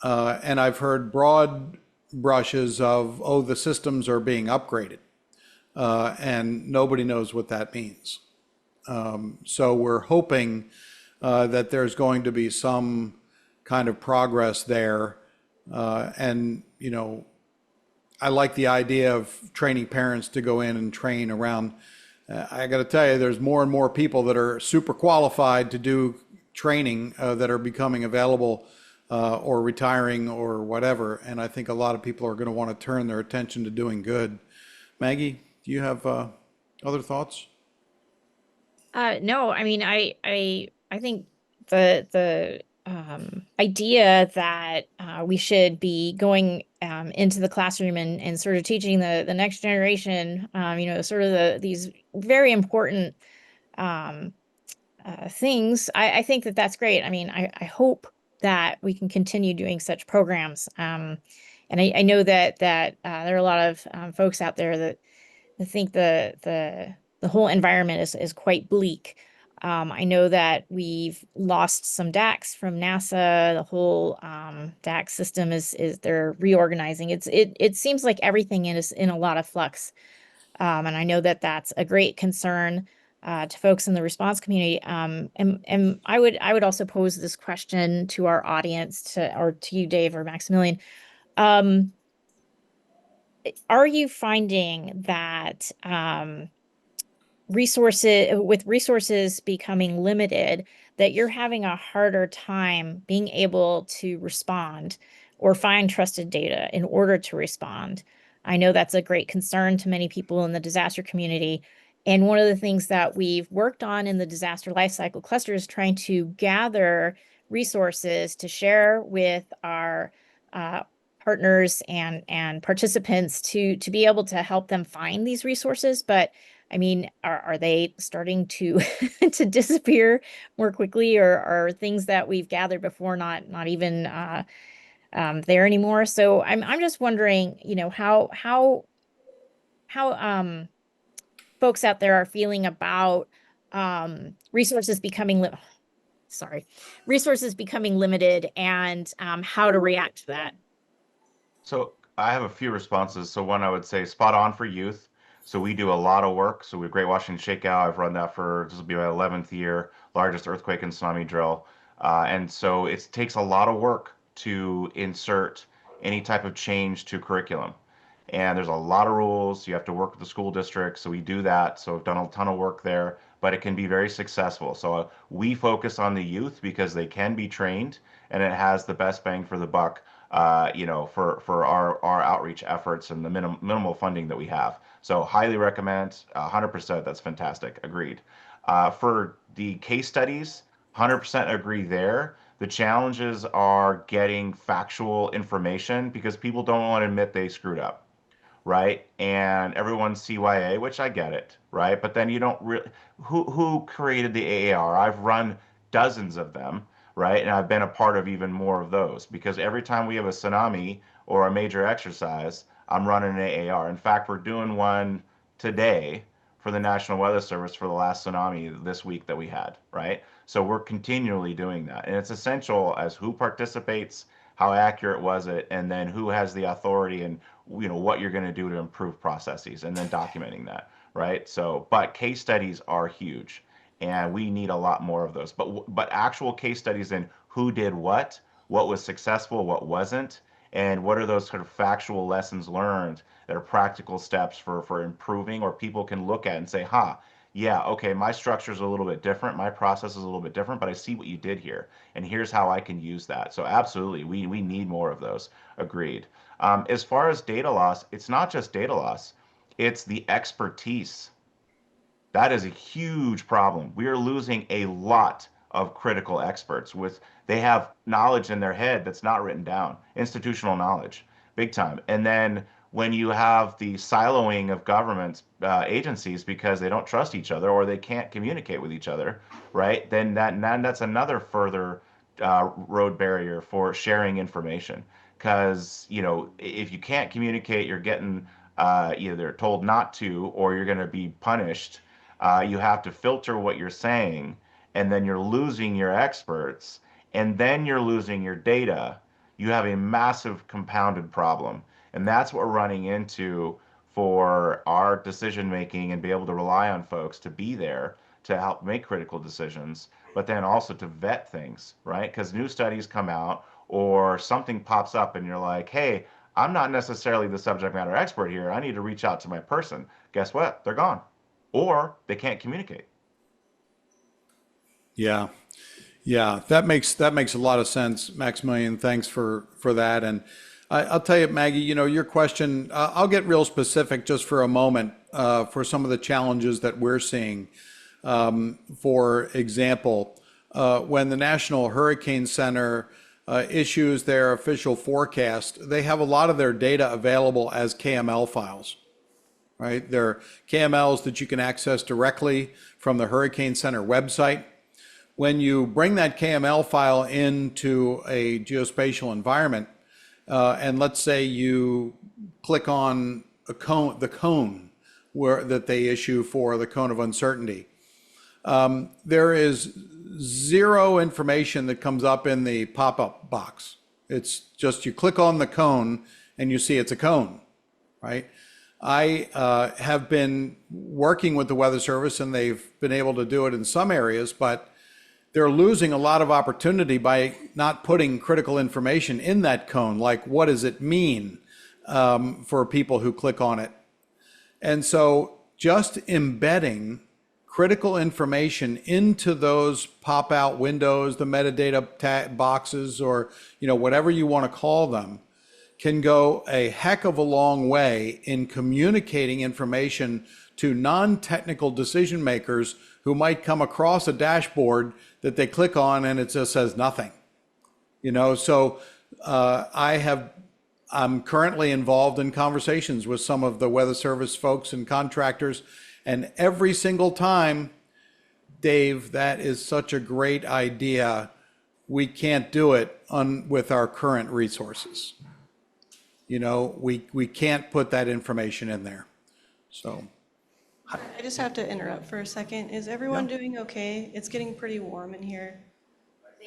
And I've heard broad brushes of, oh, the systems are being upgraded, and nobody knows what that means. So we're hoping that there's going to be some kind of progress there. And, I like the idea of training parents to go in and train around. I got to tell you, there's more and more people that are super qualified to do training that are becoming available or retiring or whatever. And I think a lot of people are going to want to turn their attention to doing good. Maggie, do you have other thoughts? No, I mean, I think the idea that we should be going into the classroom and sort of teaching the next generation, sort of these very important things. I think that that's great. I mean, I hope that we can continue doing such programs. And I know that there are a lot of folks out there that think the whole environment is quite bleak. I know that we've lost some DACs from NASA. The whole DAC system is they're reorganizing. It seems like everything is in a lot of flux. And I know that that's a great concern to folks in the response community. And I would also pose this question to our audience, or to you, Dave or Maximilian. Are you finding that resources becoming limited, that you're having a harder time being able to respond or find trusted data in order to respond? I know that's a great concern to many people in the disaster community. And one of the things that we've worked on in the disaster lifecycle cluster is trying to gather resources to share with our partners and participants to be able to help them find these resources. But I mean, are they starting to to disappear more quickly, or are things that we've gathered before not even there anymore? So I'm just wondering, how folks out there are feeling about resources becoming limited, and how to react to that. So I have a few responses. So one, I would say spot on for youth. So we do a lot of work. So we have Great Washington Shakeout. I've run that for, this will be my 11th year, largest earthquake and tsunami drill. And so it takes a lot of work to insert any type of change to curriculum. And there's a lot of rules. You have to work with the school district. So we do that. So we've done a ton of work there, but it can be very successful. So we focus on the youth because they can be trained and it has the best bang for the buck, for our outreach efforts and the minimal funding that we have. So highly recommend, 100%. That's fantastic. Agreed. For the case studies, 100% agree there. The challenges are getting factual information because people don't want to admit they screwed up, right? And everyone's CYA, which I get it, right? But then you don't really, who created the AAR? I've run dozens of them, right? And I've been a part of even more of those because every time we have a tsunami or a major exercise, I'm running an AAR. In fact, we're doing one today for the National Weather Service for the last tsunami this week that we had, right? So we're continually doing that. And it's essential as who participates, how accurate was it, and then who has the authority and what you're going to do to improve processes, and then documenting that, right? So, but case studies are huge, and we need a lot more of those. But actual case studies in who did what was successful, what wasn't, and what are those sort of factual lessons learned that are practical steps for improving, or people can look at and say, yeah, okay, my structure is a little bit different, my process is a little bit different, but I see what you did here, and here's how I can use that. So absolutely, we need more of those. Agreed. As far as data loss, it's not just data loss, it's the expertise. That is a huge problem. We are losing a lot of critical experts they have knowledge in their head that's not written down, institutional knowledge, big time. And then when you have the siloing of government agencies because they don't trust each other or they can't communicate with each other, right? Then that's another further road barrier for sharing information. Because if you can't communicate, you're getting either told not to or you're going to be punished. You have to filter what you're saying, and then you're losing your experts, and then you're losing your data. You have a massive compounded problem. And that's what we're running into for our decision making, and be able to rely on folks to be there to help make critical decisions, but then also to vet things, right? Because new studies come out or something pops up and you're like, hey, I'm not necessarily the subject matter expert here. I need to reach out to my person. Guess what? They're gone. Or they can't communicate. Yeah. Yeah, that makes a lot of sense, Maximilian. Thanks for that. And I'll tell you, Maggie, your question, I'll get real specific just for a moment for some of the challenges that we're seeing. For example, when the National Hurricane Center issues their official forecast, they have a lot of their data available as KML files, right? They're KMLs that you can access directly from the Hurricane Center website. When you bring that KML file into a geospatial environment, and let's say you click on the cone that they issue for the cone of uncertainty, there is zero information that comes up in the pop-up box. It's just you click on the cone and you see it's a cone, right? I have been working with the Weather Service, and they've been able to do it in some areas, but they're losing a lot of opportunity by not putting critical information in that cone, like what does it mean for people who click on it. And so just embedding critical information into those pop-out windows, the metadata boxes, or whatever you want to call them, can go a heck of a long way in communicating information to non-technical decision makers who might come across a dashboard that they click on and it just says nothing. So I'm currently involved in conversations with some of the Weather Service folks and contractors, and every single time, Dave, that is such a great idea. We can't do it with our current resources. We can't put that information in there. So I just have to interrupt for a second. Is everyone doing okay? It's getting pretty warm in here.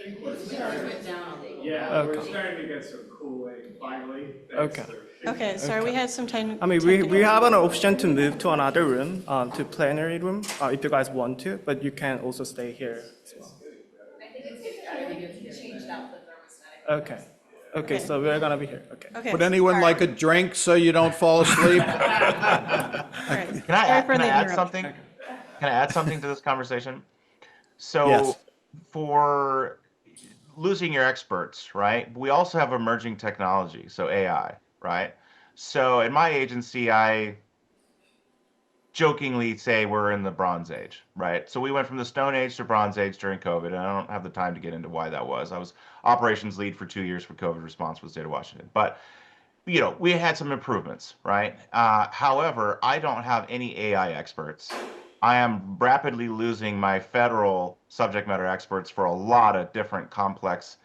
Yeah, we're starting to get some cooling finally. Okay. Okay, sorry, we had some time. I mean, we have an option to move to another room, to plenary room, if you guys want to, but you can also stay here as well. Okay. Okay, so we're gonna be here. Okay. Okay. would anyone like a drink so you don't fall asleep? All right. Can I Sorry for the add interruption. something? Can I add something to this conversation? So Yes. for losing your experts, right? We also have emerging technology, so AI, right? So in my agency, I jokingly say we're in the Bronze Age, right? So we went from the Stone Age to Bronze Age during COVID, and I don't have the time to get into why that was. I was operations lead for 2 years for COVID response for the state of Washington. But, we had some improvements, right? However, I don't have any AI experts. I am rapidly losing my federal subject matter experts for a lot of different complex,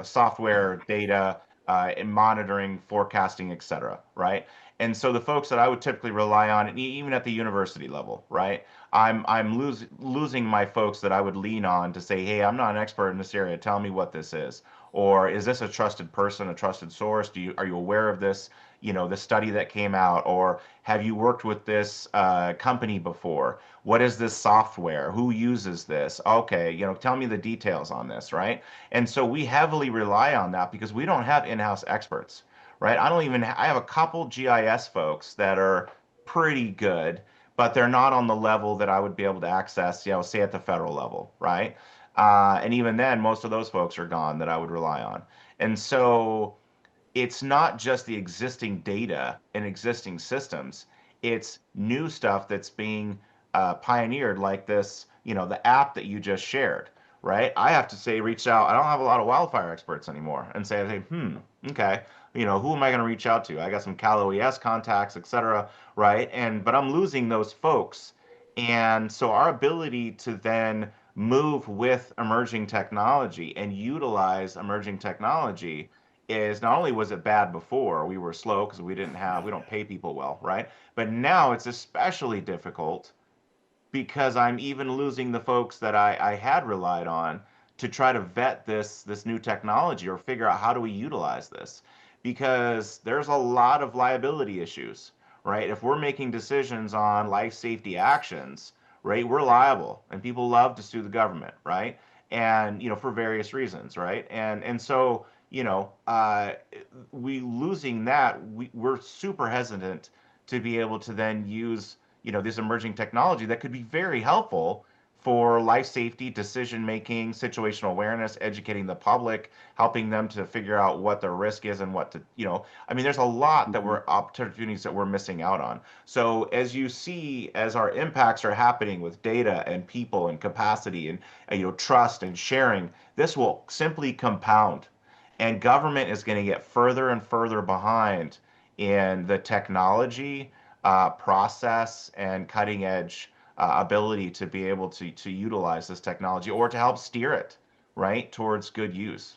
software, data, and monitoring, forecasting, et cetera, right? And so the folks that I would typically rely on, and even at the university level, right? I'm losing my folks that I would lean on to say, hey, I'm not an expert in this area. Tell me what this is. Or is this a trusted person, a trusted source? Are you aware of this, the study that came out? Or have you worked with this company before? What is this software? Who uses this? Okay, tell me the details on this, right? And so we heavily rely on that because we don't have in-house experts. Right? I have a couple GIS folks that are pretty good, but they're not on the level that I would be able to access, say at the federal level, right? And even then, most of those folks are gone that I would rely on. And so it's not just the existing data and existing systems, it's new stuff that's being pioneered, like this, the app that you just shared, right? I have to say, reach out. I don't have a lot of wildfire experts anymore, and say, okay. Who am I going to reach out to? I got some Cal OES contacts, et cetera, right? But I'm losing those folks. And so our ability to then move with emerging technology and utilize emerging technology is, not only was it bad before, we were slow because we don't pay people well, right? But now it's especially difficult because I'm even losing the folks that I had relied on to try to vet this new technology or figure out how do we utilize this. Because there's a lot of liability issues, right? If we're making decisions on life safety actions, right, we're liable, and people love to sue the government, right? And for various reasons, right? And so we losing that, we're super hesitant to be able to then use this emerging technology that could be very helpful for life safety, decision making, situational awareness, educating the public, helping them to figure out what their risk is and what to, I mean, there's a lot that we're opportunities that we're missing out on. So as you see, as our impacts are happening with data and people and capacity and trust and sharing, this will simply compound, and government is going to get further and further behind in the technology, process, and cutting edge ability to be able to utilize this technology or to help steer it right towards good use.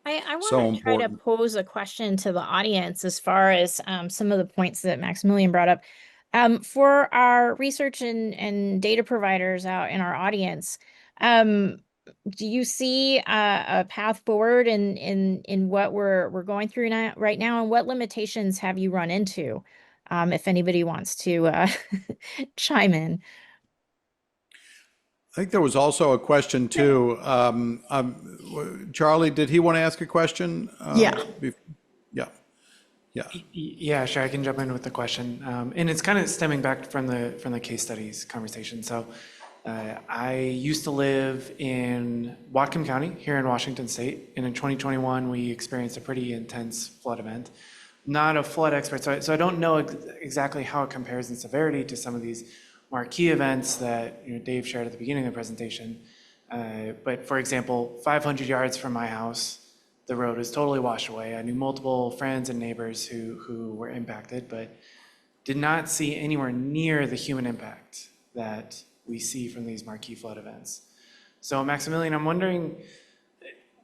I So want to try to important. pose a question to the audience as far as some of the points that Maximilian brought up. For our research and data providers out in our audience, do you see a path forward in what we're going through right now, and what limitations have you run into? If anybody wants to chime in. I think there was also a question too. Charlie, did he want to ask a question? Yeah. Yeah. Yeah. Yeah, sure. I can jump in with the question, and it's kind of stemming back from the case studies conversation. So, I used to live in Whatcom County here in Washington State, and in 2021 we experienced a pretty intense flood event. Not a flood expert, so I don't know exactly how it compares in severity to some of these marquee events that Dave shared at the beginning of the presentation. But for example, 500 yards from my house, the road was totally washed away. I knew multiple friends and neighbors who were impacted, but did not see anywhere near the human impact that we see from these marquee flood events. So Maximilian, I'm wondering,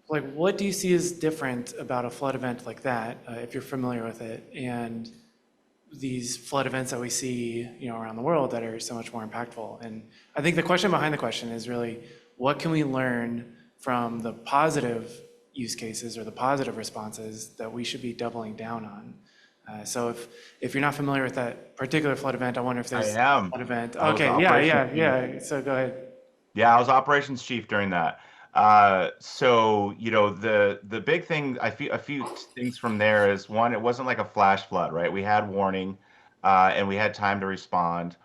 what do you see as different about a flood event like that, if you're familiar with it, and these flood events that we see, around the world that are so much more impactful? And I think the question behind the question is really, what can we learn from the positive use cases or the positive responses that we should be doubling down on? So if you're not familiar with that particular flood event, I wonder if there's I am. a flood event. I was Okay, operations yeah. So go ahead. Yeah, I was operations chief during that. So the big thing, a few things from there is, one, it wasn't like a flash flood, right? We had warning, and we had time to respond.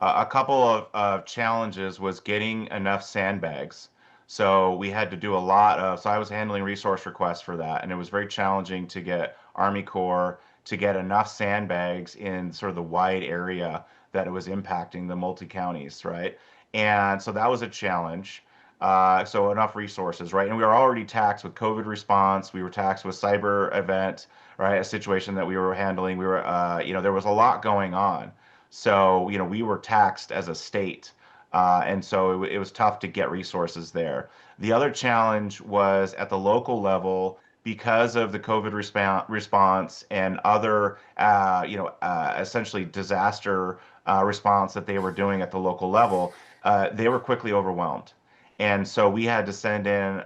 A couple of challenges was getting enough sandbags. So we had to do a lot of, so I was handling resource requests for that, and it was very challenging to get Army Corps to get enough sandbags in sort of the wide area that it was impacting the multi-counties, right? And so that was a challenge. So enough resources, right? And we were already taxed with COVID response. We were taxed with cyber event, right? A situation that we were handling. We were, there was a lot going on. So, we were taxed as a state. And so it was tough to get resources there. The other challenge was at the local level, because of the COVID response and other, essentially disaster response that they were doing at the local level, they were quickly overwhelmed. And so we had to send in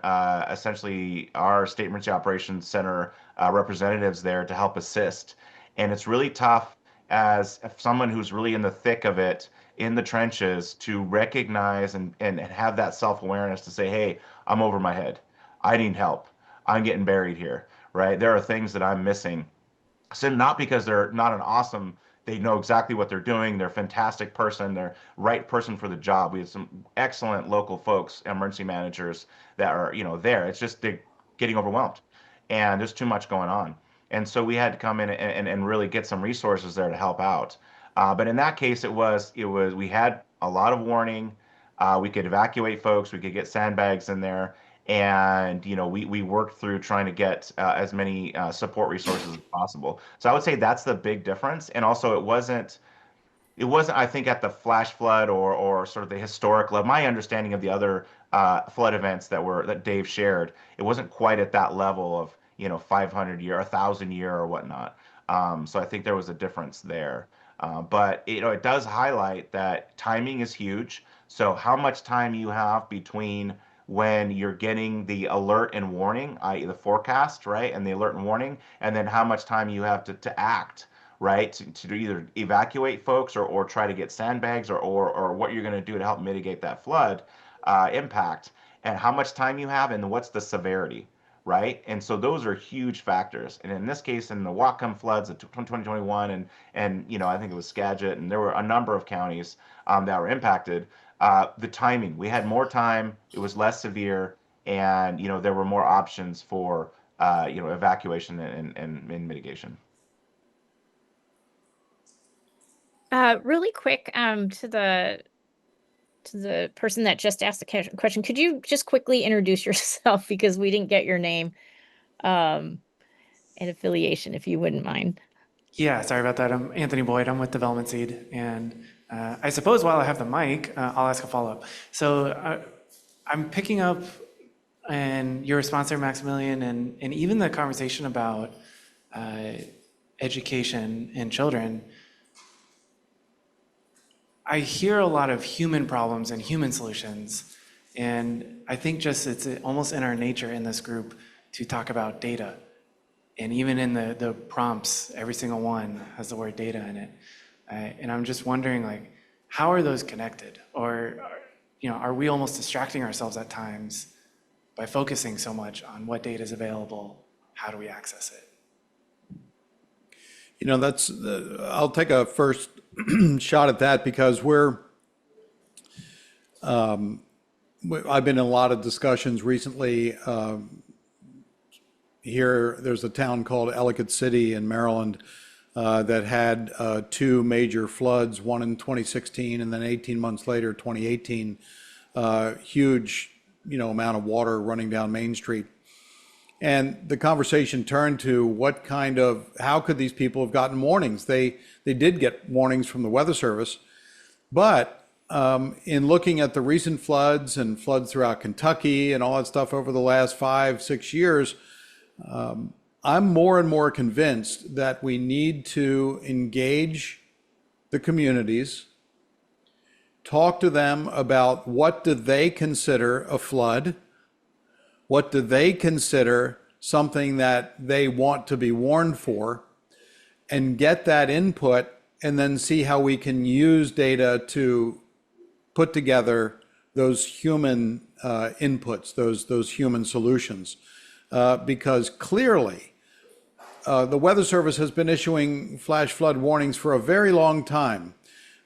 essentially our State Emergency Operations Center representatives there to help assist. And it's really tough as someone who's really in the thick of it, in the trenches, to recognize and have that self-awareness to say, hey, I'm over my head. I need help. I'm getting buried here, right? There are things that I'm missing. So not because they're not they know exactly what they're doing. They're a fantastic person. They're right person for the job. We have some excellent local folks, emergency managers that are, there. It's just they're getting overwhelmed and there's too much going on. And so we had to come in and really get some resources there to help out. But in that case, we had a lot of warning. We could evacuate folks. We could get sandbags in there. And, we worked through trying to get as many support resources as possible. So I would say that's the big difference. And also it wasn't, I think, at the flash flood or sort of the historic level. My understanding of the other flood events that Dave shared, it wasn't quite at that level of, 500 year, 1,000 year or whatnot. So I think there was a difference there. But it does highlight that timing is huge. So how much time you have between when you're getting the alert and warning, i.e. the forecast, right, and the alert and warning, and then how much time you have to act, right, to either evacuate folks or try to get sandbags or what you're going to do to help mitigate that flood impact, and how much time you have and what's the severity, right? And so those are huge factors. And in this case, in the Whatcom floods of 2021, and I think it was Skagit, and there were a number of counties that were impacted. The timing, we had more time, it was less severe, and there were more options for evacuation and mitigation. Really quick, to the person that just asked the question, could you just quickly introduce yourself because we didn't get your name and affiliation, if you wouldn't mind? Yeah, sorry about that. I'm Anthony Boyd. I'm with Development Seed. And I suppose while I have the mic, I'll ask a follow-up. So I'm picking up and your response there, Maximilian, and even the conversation about education and children. I hear a lot of human problems and human solutions. And I think just it's almost in our nature in this group to talk about data. And even in the prompts, every single one has the word data in it. And I'm just wondering, like, how are those connected? Or, are we almost distracting ourselves at times by focusing so much on what data is available? How do we access it? I'll take a first shot at that because I've been in a lot of discussions recently. Here, there's a town called Ellicott City in Maryland that had two major floods, one in 2016 and then 18 months later, 2018, huge, amount of water running down Main Street. And the conversation turned to how could these people have gotten warnings? They did get warnings from the Weather Service, but in looking at the recent floods and floods throughout Kentucky and all that stuff over the last 5-6 years, I'm more and more convinced that we need to engage the communities, talk to them about what do they consider a flood, what do they consider something that they want to be warned for, and get that input, and then see how we can use data to put together those human inputs, those human solutions. Because clearly, the Weather Service has been issuing flash flood warnings for a very long time.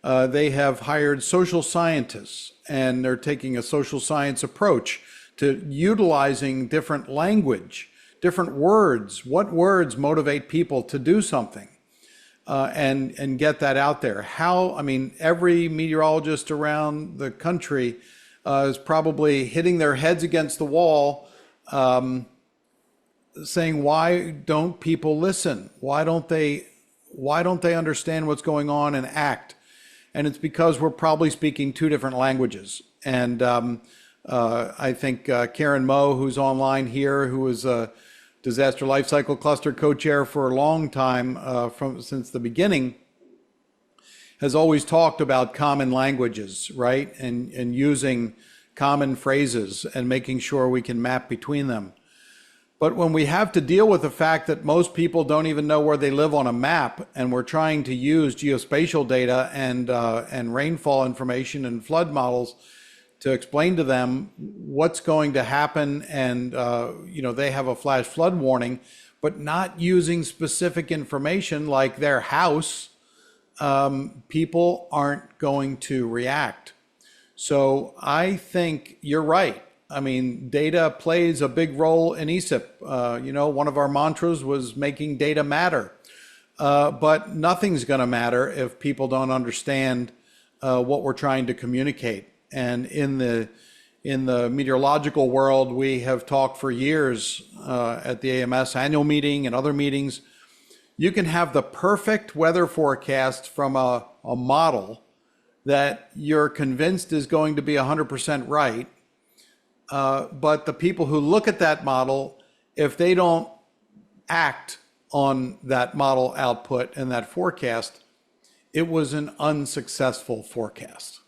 They have hired social scientists, and they're taking a social science approach to utilizing different language, different words. What words motivate people to do something, and get that out there? Every meteorologist around the country is probably hitting their heads against the wall, saying, why don't people listen? Why don't they understand what's going on and act? And it's because we're probably speaking two different languages. And I think Karen Moe, who's online here, who was a Disaster Lifecycle Cluster co-chair for a long time, since the beginning, has always talked about common languages, right? And using common phrases and making sure we can map between them. But when we have to deal with the fact that most people don't even know where they live on a map, and we're trying to use geospatial data and rainfall information and flood models to explain to them what's going to happen, and they have a flash flood warning, but not using specific information like their house, people aren't going to react. So I think you're right. Data plays a big role in ESIP. One of our mantras was making data matter. But nothing's going to matter if people don't understand what we're trying to communicate. And in the meteorological world, we have talked for years at the AMS annual meeting and other meetings. You can have the perfect weather forecast from a model that you're convinced is going to be 100% right. But the people who look at that model, if they don't act on that model output and that forecast, it was an unsuccessful forecast.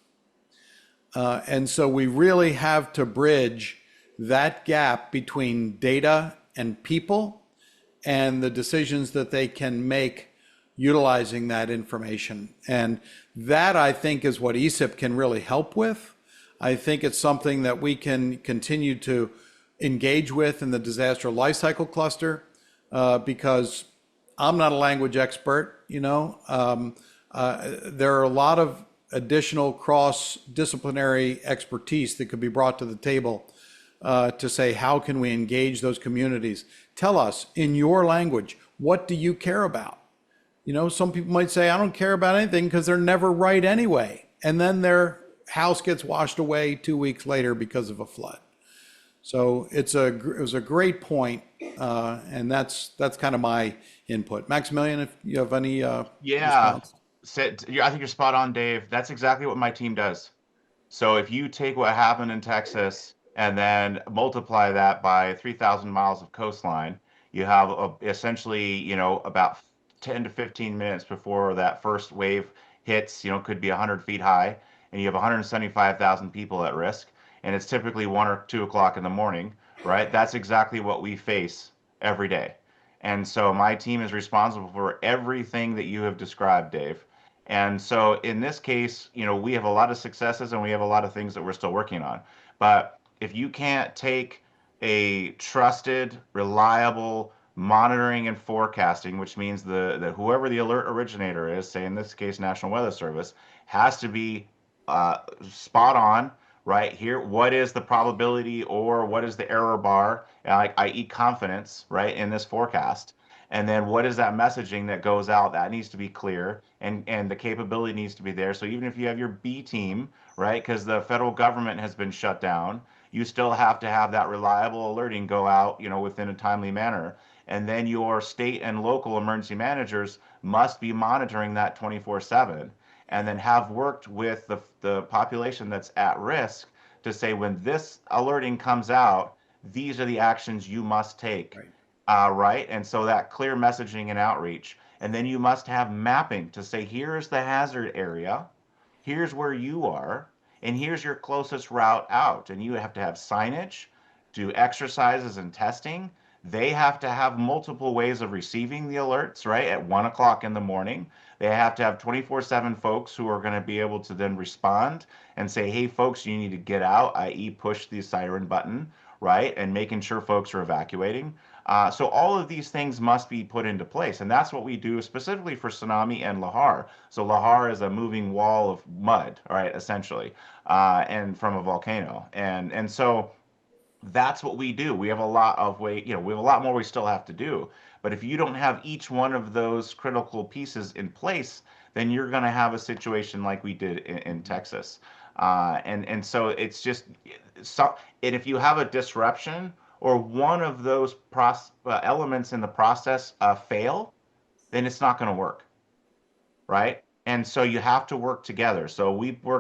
And so we really have to bridge that gap between data and people and the decisions that they can make utilizing that information. And that, I think, is what ESIP can really help with. I think it's something that we can continue to engage with in the disaster lifecycle cluster, because I'm not a language expert, there are a lot of additional cross-disciplinary expertise that could be brought to the table to say, how can we engage those communities? Tell us in your language, what do you care about? Some people might say, I don't care about anything because they're never right anyway. And then their house gets washed away 2 weeks later because of a flood. So it was a great point, and that's kind of my input. Maximilian, if you have any response? I think you're spot on, Dave. That's exactly what my team does. So if you take what happened in Texas and then multiply that by 3,000 miles of coastline, you have essentially, about 10 to 15 minutes before that first wave hits, could be 100 feet high, and you have 175,000 people at risk, and it's typically 1 or 2 o'clock in the morning, right? That's exactly what we face every day. And so my team is responsible for everything that you have described, Dave. And so in this case, we have a lot of successes and we have a lot of things that we're still working on. But if you can't take a trusted, reliable monitoring and forecasting, which means that whoever the alert originator is, say in this case, National Weather Service, has to be spot on, right? Here, what is the probability or what is the error bar, i.e. confidence, right, in this forecast? And then what is that messaging that goes out? That needs to be clear, and the capability needs to be there. So even if you have your B team, right, because the federal government has been shut down, you still have to have that reliable alerting go out, within a timely manner. And then your state and local emergency managers must be monitoring that 24/7, and then have worked with the population that's at risk to say, when this alerting comes out, these are the actions you must take. Right. And so that clear messaging and outreach. And then you must have mapping to say, here's the hazard area, here's where you are, and here's your closest route out. And you have to have signage, do exercises and testing. They have to have multiple ways of receiving the alerts, right? At 1 o'clock in the morning, they have to have 24/7 folks who are going to be able to then respond and say, hey, folks, you need to get out, i.e. push the siren button, right? And making sure folks are evacuating. So all of these things must be put into place. And that's what we do specifically for tsunami and Lahar. So Lahar is a moving wall of mud, right, essentially, and from a volcano. And so that's what we do. We have a lot of we have a lot more we still have to do. But if you don't have each one of those critical pieces in place, then you're going to have a situation like we did in Texas. And so it's just, and if you have a disruption or one of those elements in the process fail, then it's not going to work, right? And so you have to work together. So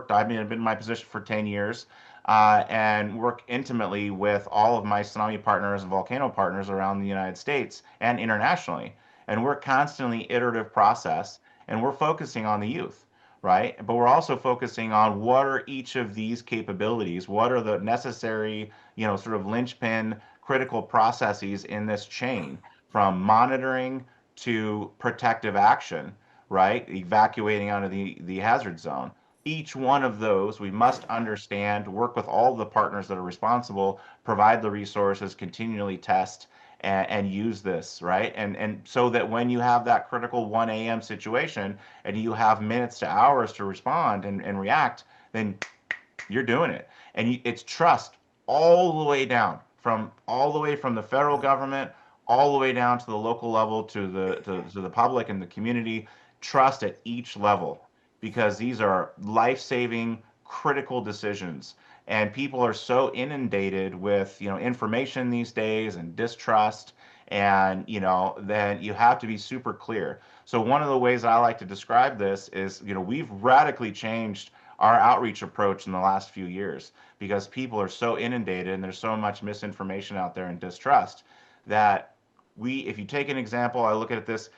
I've been in my position for 10 years, and work intimately with all of my tsunami partners and volcano partners around the United States and internationally. And we're constantly iterative process, and we're focusing on the youth, right? But we're also focusing on what are each of these capabilities, what are the necessary, sort of linchpin critical processes in this chain, from monitoring to protective action, right? Evacuating out of the hazard zone. Each one of those we must understand, work with all the partners that are responsible, provide the resources, continually test and use this, right? And so that when you have that critical 1 a.m. situation and you have minutes to hours to respond and react, then you're doing it. And it's trust all the way down, from the federal government all the way down to the local level, to the public and the community. Trust at each level, because these are life-saving, critical decisions. And people are so inundated with, information these days and distrust, and, then you have to be super clear. So one of the ways I like to describe this is, we've radically changed our outreach approach in the last few years, because people are so inundated and there's so much misinformation out there and distrust, that if you take an example, I look at this,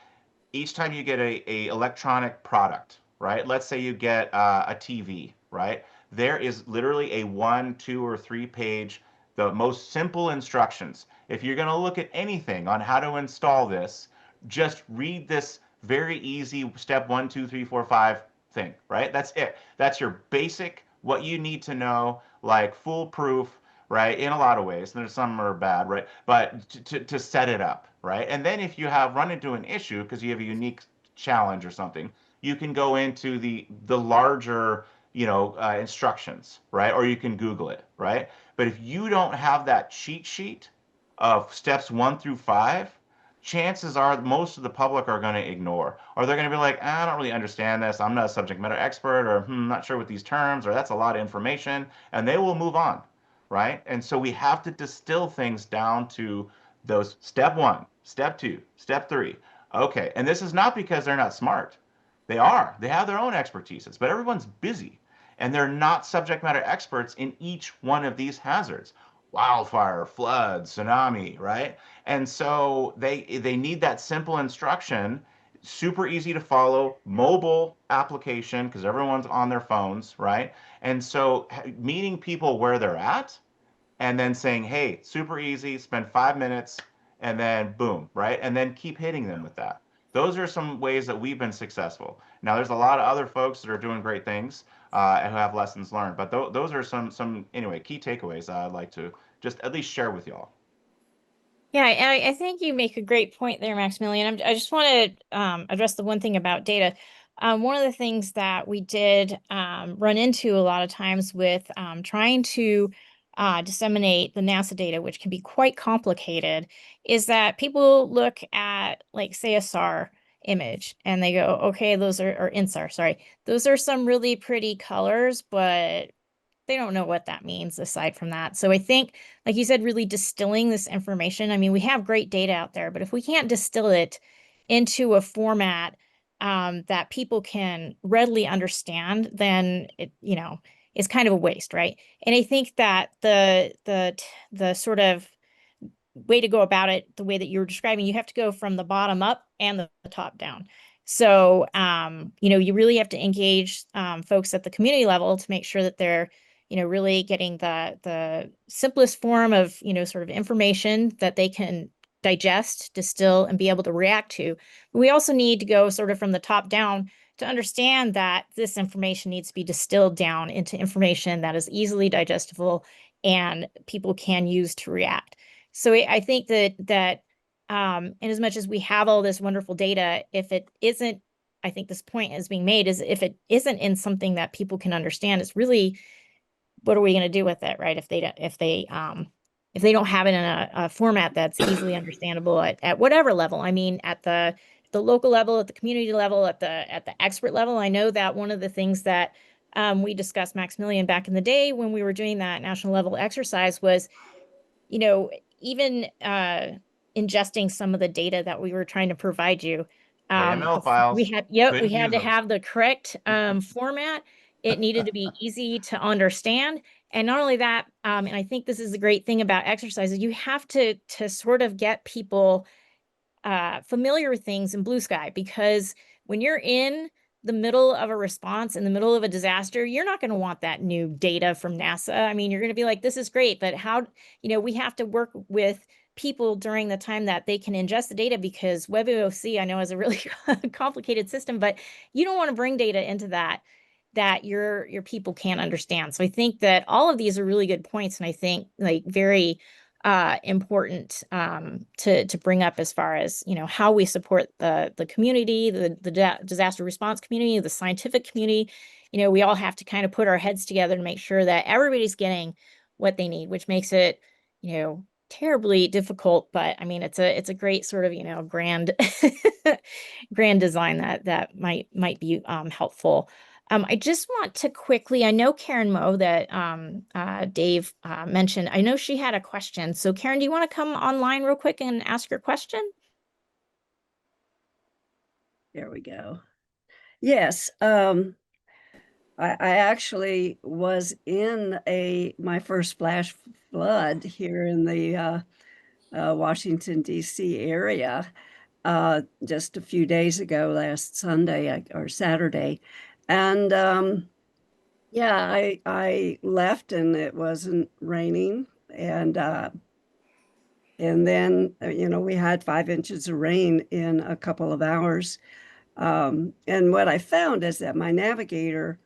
each time you get a electronic product, right? Let's say you get a TV, right? There is literally a 1, 2, or 3 page, the most simple instructions. If you're going to look at anything on how to install this, just read this very easy step 1, 2, 3, 4, 5 thing, right? That's it. That's your basic, what you need to know, like foolproof, right? In a lot of ways, and there's some are bad, right? But to set it up, right? And then if you have run into an issue because you have a unique challenge or something, you can go into the larger, instructions, right? Or you can Google it, right? But if you don't have that cheat sheet of steps 1 through 5, chances are most of the public are going to ignore, or they're going to be like, I don't really understand this. I'm not a subject matter expert, or not sure what these terms, or that's a lot of information, and they will move on, right? And so we have to distill things down to those step 1, step 2, step 3. Okay, and this is not because they're not smart. They are. They have their own expertises, but everyone's busy, and they're not subject matter experts in each one of these hazards. Wildfire, flood, tsunami, right? And so they need that simple instruction, super easy to follow, mobile application because everyone's on their phones, right? And so meeting people where they're at and then saying, hey, super easy, spend 5 minutes, and then boom, right? And then keep hitting them with that. Those are some ways that we've been successful. Now, there's a lot of other folks that are doing great things and who have lessons learned, but those are some anyway, key takeaways I'd like to just at least share with y'all. Yeah, I think you make a great point there, Maximilian. I just want to address the one thing about data. One of the things that we did run into a lot of times with trying to disseminate the NASA data, which can be quite complicated, is that people look at, like, say, a SAR image and they go, okay, those are, or INSAR, sorry, those are some really pretty colors, but they don't know what that means aside from that. So I think, like you said, really distilling this information. I mean, we have great data out there, but if we can't distill it into a format that people can readily understand, then it's kind of a waste, right? And I think that the sort of way to go about it, the way that you were describing, you have to go from the bottom up and the top down. So, you really have to engage folks at the community level to make sure that they're really getting the simplest form of, sort of information that they can digest, distill, and be able to react to. But we also need to go sort of from the top down to understand that this information needs to be distilled down into information that is easily digestible and people can use to react. So I think that in as much as we have all this wonderful data, if it isn't, I think this point is being made, is if it isn't in something that people can understand, it's really, what are we going to do with it, right? If they don't have it in a format that's easily understandable at whatever level. I mean, at the local level, at the community level, at the expert level. I know that one of the things that we discussed, Maximilian, back in the day when we were doing that national level exercise was, even ingesting some of the data that we were trying to provide you. AML files. We had to have the correct format. It needed to be easy to understand. And not only that, and I think this is the great thing about exercises, you have to sort of get people familiar with things in blue sky, because when you're in the middle of a response, in the middle of a disaster, you're not going to want that new data from NASA. I mean, you're going to be like, this is great, but how, we have to work with people during the time that they can ingest the data, because WebAOC, I know, is a really complicated system, but you don't want to bring data into that your people can't understand. So I think that all of these are really good points, and I think like very important to bring up as far as how we support the community, the disaster response community, the scientific community. We all have to kind of put our heads together to make sure that everybody's getting what they need, which makes it terribly difficult. But I mean, it's a great sort of grand grand design that might be helpful. I just want to quickly, I know Karen Moe that Dave mentioned, I know she had a question. So Karen, do you want to come online real quick and ask your question? There we go. Yes. I actually was in my first flash flood here in the Washington, D.C. area just a few days ago, last Sunday or Saturday. And yeah, I left and it wasn't raining. And then, we had 5 inches of rain in a couple of hours. And what I found is that my navigator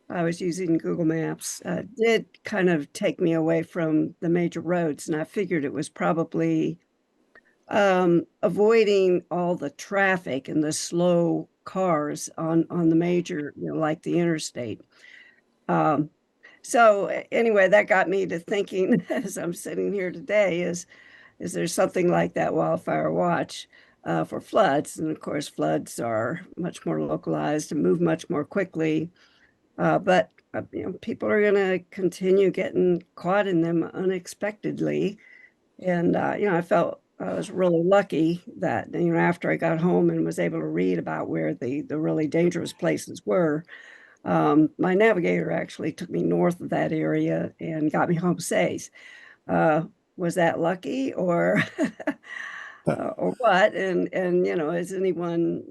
I was using Google Maps, did kind of take me away from the major roads, and I figured it was probably avoiding all the traffic and the slow cars on the major, like the interstate. Anyway, that got me to thinking as I'm sitting here today, is there something like that wildfire watch for floods? And of course, floods are much more localized and move much more quickly. But people are going to continue getting caught in them unexpectedly. And I felt I was really lucky that after I got home and was able to read about where the really dangerous places were, my navigator actually took me north of that area and got me home safe. Was that lucky or or what? And is anyone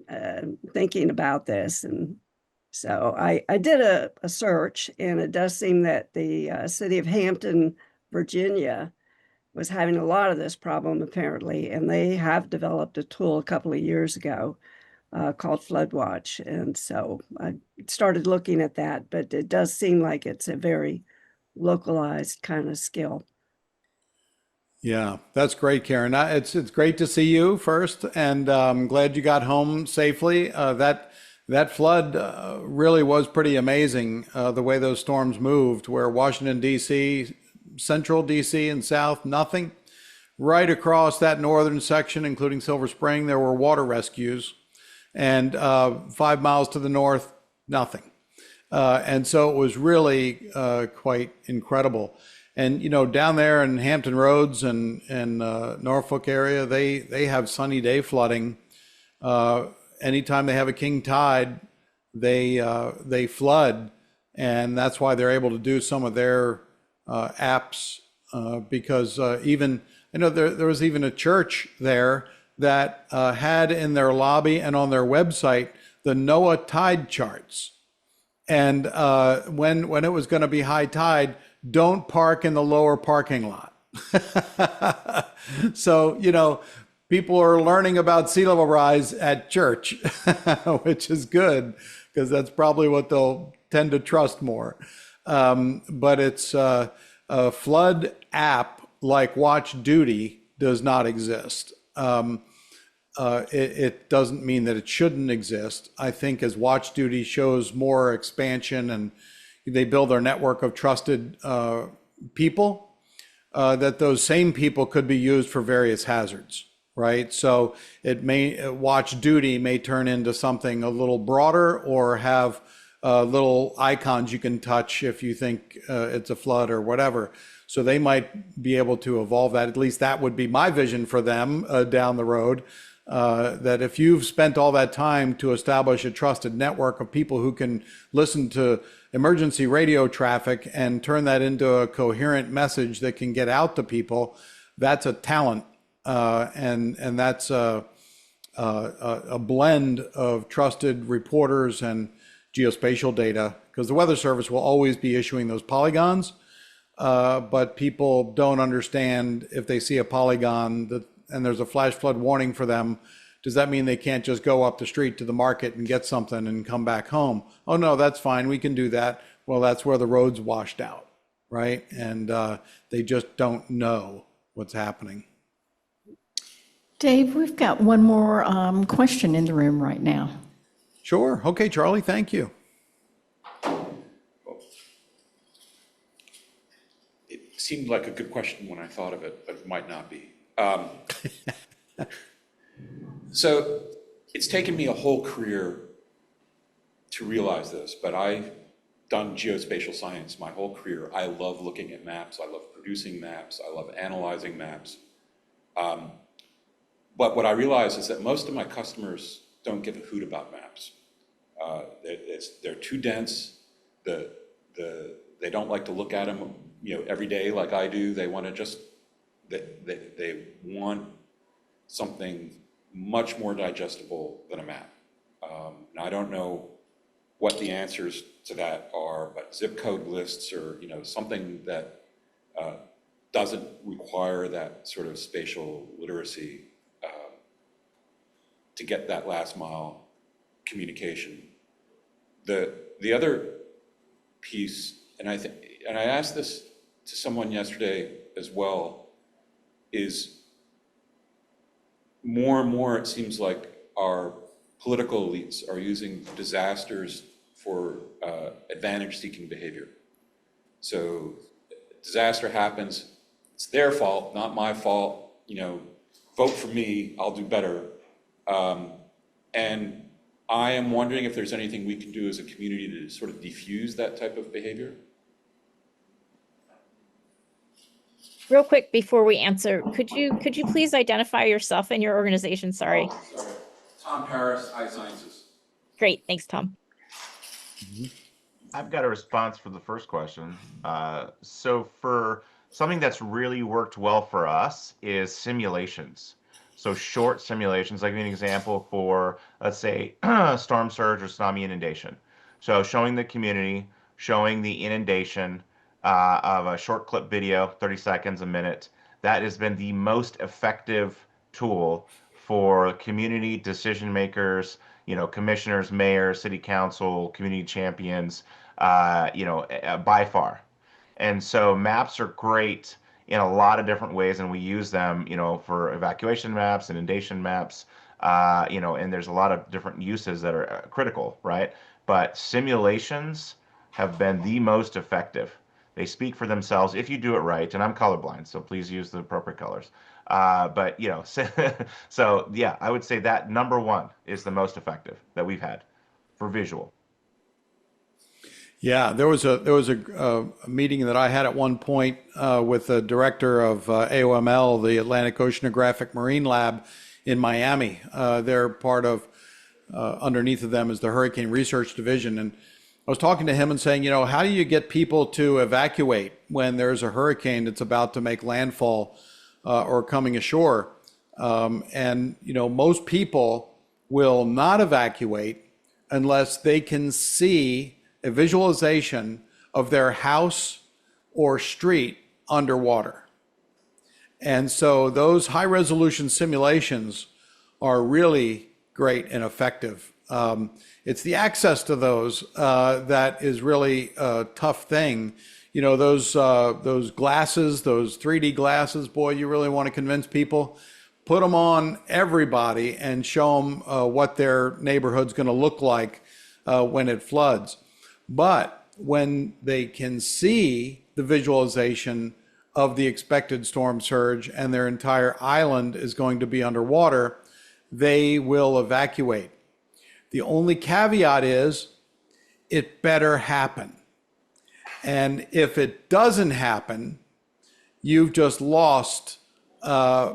thinking about this? And so I did a search, and it does seem that the city of Hampton, Virginia, was having a lot of this problem apparently, and they have developed a tool a couple of years ago called FloodWatch. And so I started looking at that, but it does seem like it's a very localized kind of skill. Yeah, that's great, Karen. It's great to see you first, and I'm glad you got home safely. That flood really was pretty amazing, the way those storms moved, where Washington, D.C., central D.C. and south, nothing. Right across that northern section, including Silver Spring, there were water rescues. And 5 miles to the north, nothing. And so it was really quite incredible. And, down there in Hampton Roads and Norfolk area, they have sunny day flooding. Anytime they have a king tide, they flood. And that's why they're able to do some of their apps because even, I know there was even a church there that had in their lobby and on their website the NOAA tide charts. And when it was going to be high tide, don't park in the lower parking lot. So, people are learning about sea level rise at church, which is good because that's probably what they'll tend to trust more. But it's a flood app like Watch Duty does not exist. It doesn't mean that it shouldn't exist. I think as Watch Duty shows more expansion and they build their network of trusted people, that those same people could be used for various hazards, right? So Watch Duty may turn into something a little broader or have little icons you can touch if you think it's a flood or whatever. So they might be able to evolve that. At least that would be my vision for them down the road. That if you've spent all that time to establish a trusted network of people who can listen to emergency radio traffic and turn that into a coherent message that can get out to people, that's a talent. And that's a blend of trusted reporters and geospatial data, because the Weather Service will always be issuing those polygons. But people don't understand if they see a polygon and there's a flash flood warning for them, does that mean they can't just go up the street to the market and get something and come back home? Oh, no, that's fine. We can do that. Well, that's where the road's washed out, right? And they just don't know what's happening. Dave, we've got one more question in the room right now. Sure. Okay, Charlie, thank you. It seemed like a good question when I thought of it, but it might not be. So it's taken me a whole career to realize this, but I've done geospatial science my whole career. I love looking at maps. I love producing maps. I love analyzing maps. But what I realize is that most of my customers don't give a hoot about maps. They're too dense. They don't like to look at them, every day like I do. They want to just they want something much more digestible than a map. Now I don't know what the answers to that are, but zip code lists or something that doesn't require that sort of spatial literacy to get that last mile communication. The other piece, and I asked this to someone yesterday as well, is more and more it seems like our political elites are using disasters for advantage-seeking behavior. So disaster happens, it's their fault, not my fault, vote for me, I'll do better. And I am wondering if there's anything we can do as a community to sort of defuse that type of behavior. Real quick before we answer, could you please identify yourself and your organization? Sorry. Oh, sorry. Tom Paris, iSciences. Great. Thanks, Tom. I've got a response for the first question. So for something that's really worked well for us is simulations. So short simulations, like an example for, let's say, storm surge or tsunami inundation. So showing the community, showing the inundation of a short clip video, 30 seconds, a minute. That has been the most effective tool for community decision makers, commissioners, mayors, city council, community champions, by far. And so maps are great in a lot of different ways, and we use them, for evacuation maps, inundation maps, and there's a lot of different uses that are critical, right? But simulations have been the most effective. They speak for themselves if you do it right, and I'm colorblind, so please use the appropriate colors. But so yeah, I would say that number one is the most effective that we've had for visual. Yeah, there was a meeting that I had at one point with the director of AOML, the Atlantic Oceanographic Marine Lab in Miami. They're part of, underneath of them is the Hurricane Research Division. And I was talking to him and saying, how do you get people to evacuate when there's a hurricane that's about to make landfall or coming ashore? And most people will not evacuate unless they can see a visualization of their house or street underwater. And so those high resolution simulations are really great and effective. It's the access to those that is really a tough thing. Those glasses, those 3D glasses, boy, you really want to convince people. Put them on everybody and show them what their neighborhood's going to look like when it floods. But when they can see the visualization of the expected storm surge and their entire island is going to be underwater, they will evacuate. The only caveat is it better happen. And if it doesn't happen, you've just lost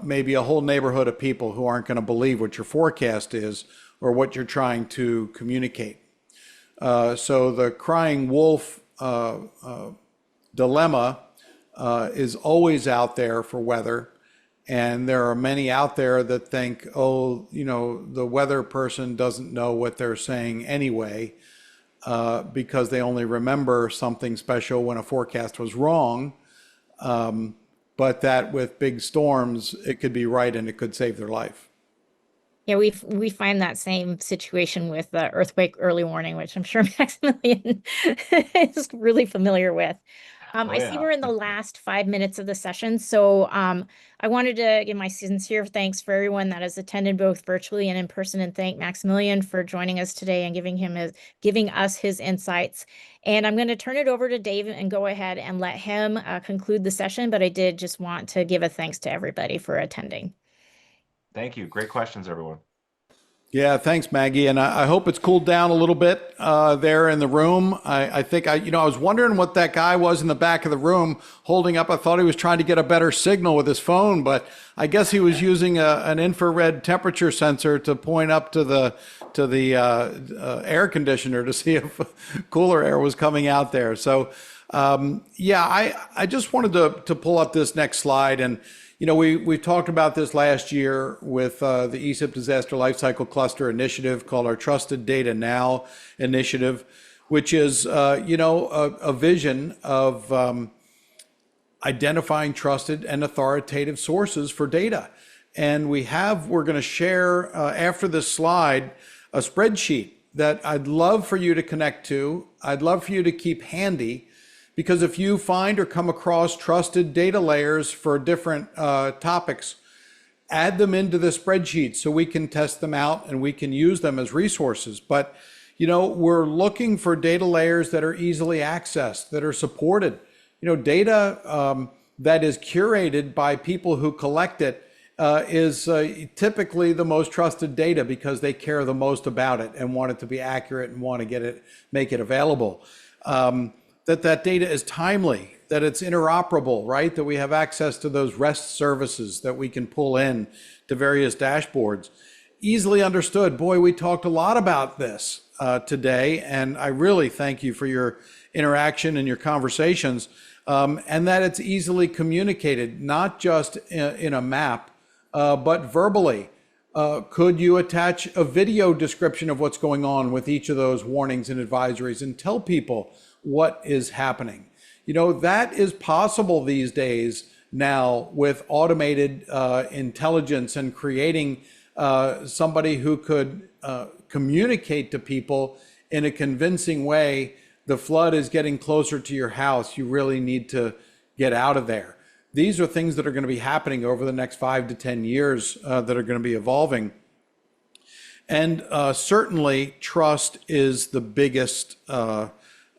maybe a whole neighborhood of people who aren't going to believe what your forecast is or what you're trying to communicate. So the crying wolf dilemma is always out there for weather. And there are many out there that think, the weather person doesn't know what they're saying anyway, because they only remember something special when a forecast was wrong. But that with big storms, it could be right and it could save their life. Yeah, we find that same situation with the earthquake early warning, which I'm sure Maximilian is really familiar with. I see we're in the last 5 minutes of the session, so I wanted to give my sincere thanks for everyone that has attended both virtually and in person, and thank Maximilian for joining us today and giving us his insights. And I'm going to turn it over to Dave and go ahead and let him conclude the session, but I did just want to give a thanks to everybody for attending. Thank you. Great questions, everyone. Yeah, thanks, Maggie. And I hope it's cooled down a little bit there in the room. I think I was wondering what that guy was in the back of the room holding up. I thought he was trying to get a better signal with his phone, but I guess he was using an infrared temperature sensor to point up to the air conditioner to see if cooler air was coming out there. So I just wanted to pull up this next slide. And we talked about this last year with the ESIP Disaster Lifecycle Cluster Initiative, called our Trusted Data Now initiative, which is a vision of identifying trusted and authoritative sources for data. And we're going to share after this slide a spreadsheet that I'd love for you to connect to. I'd love for you to keep handy, because if you find or come across trusted data layers for different topics, add them into the spreadsheet so we can test them out and we can use them as resources. But, you know, we're looking for data layers that are easily accessed, that are supported. You know, data that is curated by people who collect it is typically the most trusted data, because they care the most about it and want it to be accurate and want to get it, make it available. That data is timely, that it's interoperable, right? That we have access to those REST services that we can pull in to various dashboards. Easily understood. Boy, we talked a lot about this today, and I really thank you for your interaction and your conversations, and that it's easily communicated, not just in a map, but verbally. Could you attach a video description of what's going on with each of those warnings and advisories and tell people what is happening? You know, that is possible these days now with automated intelligence and creating somebody who could communicate to people in a convincing way. The flood is getting closer to your house. You really need to get out of there. These are things that are going to be happening over the next 5 to 10 years that are going to be evolving. And certainly trust is the biggest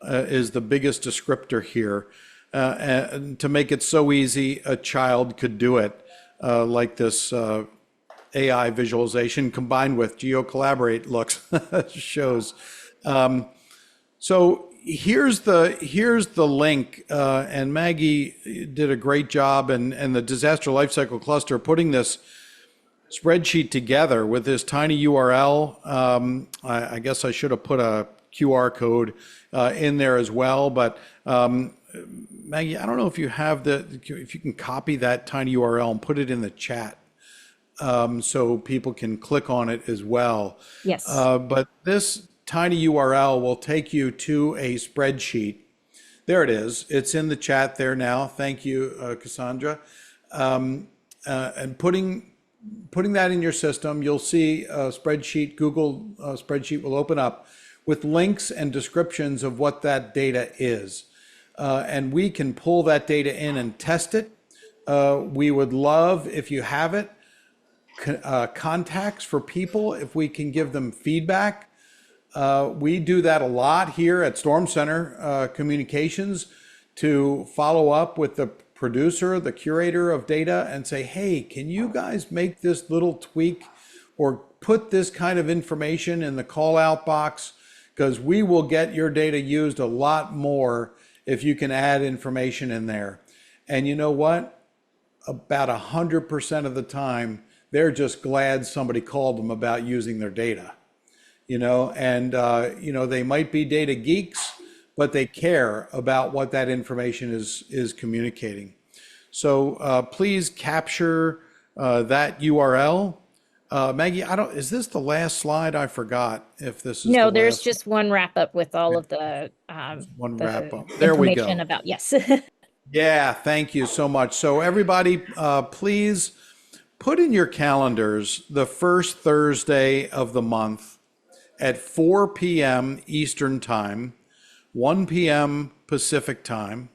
descriptor here. And to make it so easy, a child could do it, like this AI visualization combined with GeoCollaborate looks shows. So here's the link, and Maggie did a great job, and the Disaster Lifecycle Cluster putting this spreadsheet together with this tiny URL. I guess I should have put a QR code in there as well, but Maggie, I don't know if you have if you can copy that tiny URL and put it in the chat so people can click on it as well. Yes. But this tiny URL will take you to a spreadsheet. There it is. It's in the chat there now. Thank you, Cassandra. And putting that in your system, you'll see a spreadsheet, Google spreadsheet will open up with links and descriptions of what that data is. And we can pull that data in and test it. We would love, if you have it, contacts for people, if we can give them feedback. We do that a lot here at Storm Center Communications, to follow up with the producer, the curator of data, and say, hey, can you guys make this little tweak or put this kind of information in the call out box? Because we will get your data used a lot more if you can add information in there. And you know what? About 100% of the time, they're just glad somebody called them about using their data. You know, and you know, they might be data geeks, but they care about what that information is communicating. So please capture that URL. Maggie, is this the last slide? I forgot if this is No, the there's last just one wrap up with all of the one the wrap up. There we go. information about, yes. Yeah, thank you so much. So everybody, please put in your calendars the first Thursday of the month at 4 p.m. Eastern Time, 1 p.m. Pacific Time,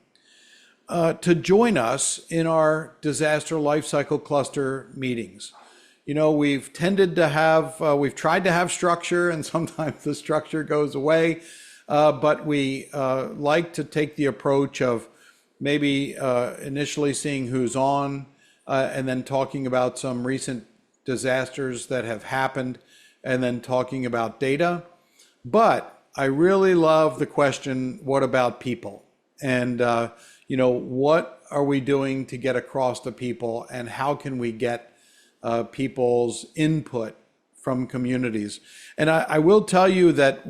to join us in our Disaster Lifecycle Cluster meetings. You know, we've tended to have, we've tried to have structure, and sometimes the structure goes away, but we like to take the approach of maybe initially seeing who's on, and then talking about some recent disasters that have happened, and then talking about data. But I really love the question, what about people? And, you know, what are we doing to get across to people, and how can we get people's input from communities? And I will tell you that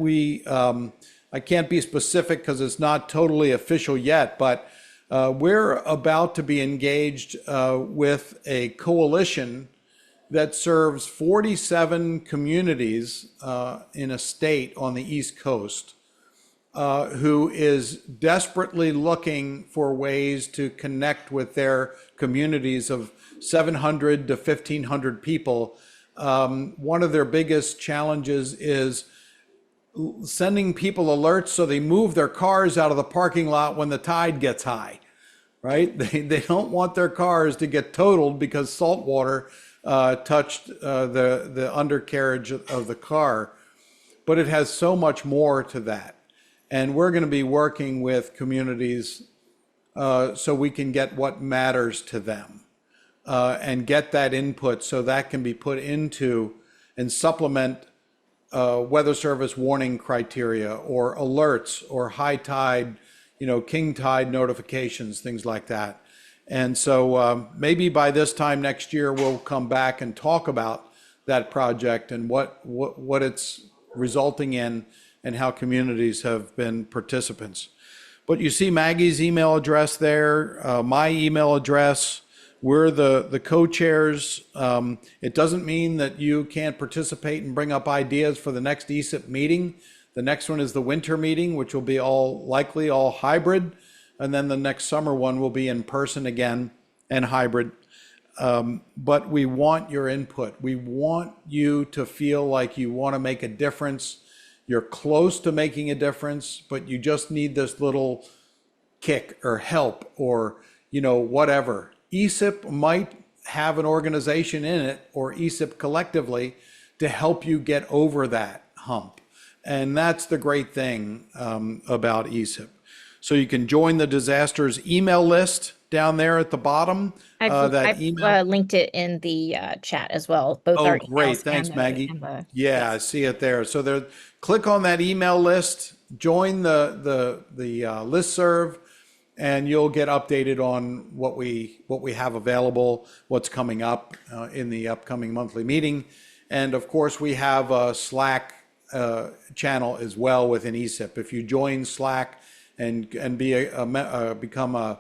I can't be specific because it's not totally official yet, but we're about to be engaged with a coalition that serves 47 communities in a state on the East Coast, who is desperately looking for ways to connect with their communities of 700 to 1,500 people. One of their biggest challenges is sending people alerts so they move their cars out of the parking lot when the tide gets high, right? They don't want their cars to get totaled because salt water touched the undercarriage of the car. But it has so much more to that. And we're going to be working with communities so we can get what matters to them and get that input so that can be put into and supplement Weather Service warning criteria or alerts or high tide, king tide notifications, things like that. And so maybe by this time next year, we'll come back and talk about that project and what it's resulting in and how communities have been participants. But you see Maggie's email address there, my email address. We're the co-chairs. It doesn't mean that you can't participate and bring up ideas for the next ESIP meeting. The next one is the winter meeting, which will be likely all hybrid. And then the next summer one will be in person again and hybrid. But we want your input. We want you to feel like you want to make a difference. You're close to making a difference, but you just need this little kick or help or, whatever. ESIP might have an organization in it or ESIP collectively to help you get over that hump. And that's the great thing about ESIP. So you can join the disasters email list down there at the bottom. I've linked it in the chat as well. Both our great. emails Thanks, and Maggie. yes. I see it there. So click on that email list, join the listserv, and you'll get updated on what we have available, what's coming up in the upcoming monthly meeting. And of course, we have a Slack channel as well within ESIP. If you join Slack and become a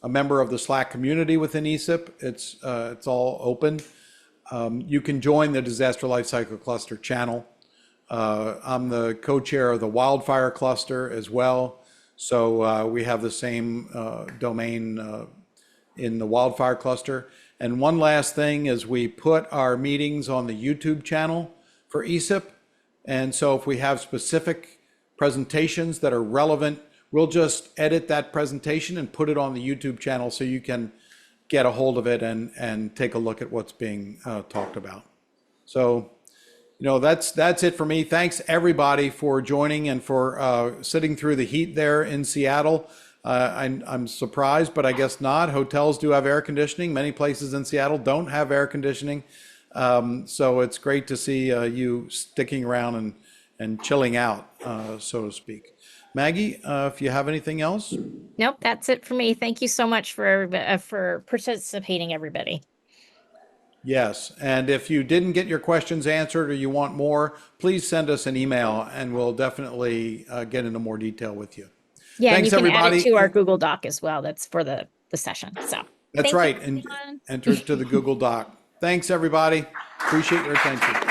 member of the Slack community within ESIP, it's all open. You can join the Disaster Lifecycle Cluster channel. I'm the co-chair of the Wildfire Cluster as well. So we have the same domain in the Wildfire Cluster. And one last thing is we put our meetings on the YouTube channel for ESIP. And so if we have specific presentations that are relevant, we'll just edit that presentation and put it on the YouTube channel so you can get a hold of it and take a look at what's being talked about. So, that's it for me. Thanks everybody for joining and for sitting through the heat there in Seattle. I'm surprised, but I guess not. Hotels do have air conditioning. Many places in Seattle don't have air conditioning. So it's great to see you sticking around and chilling out, so to speak. Maggie, if you have anything else? Nope, that's it for me. Thank you so much for participating, everybody. Yes, and if you didn't get your questions answered or you want more, please send us an email and we'll definitely get into more detail with you. Yeah, Thanks, and you can everybody. add it to our Google Doc as well. That's for the session. So That's thank right, you, and everyone. enter it to the Google Doc. Thanks, everybody. Appreciate your attention.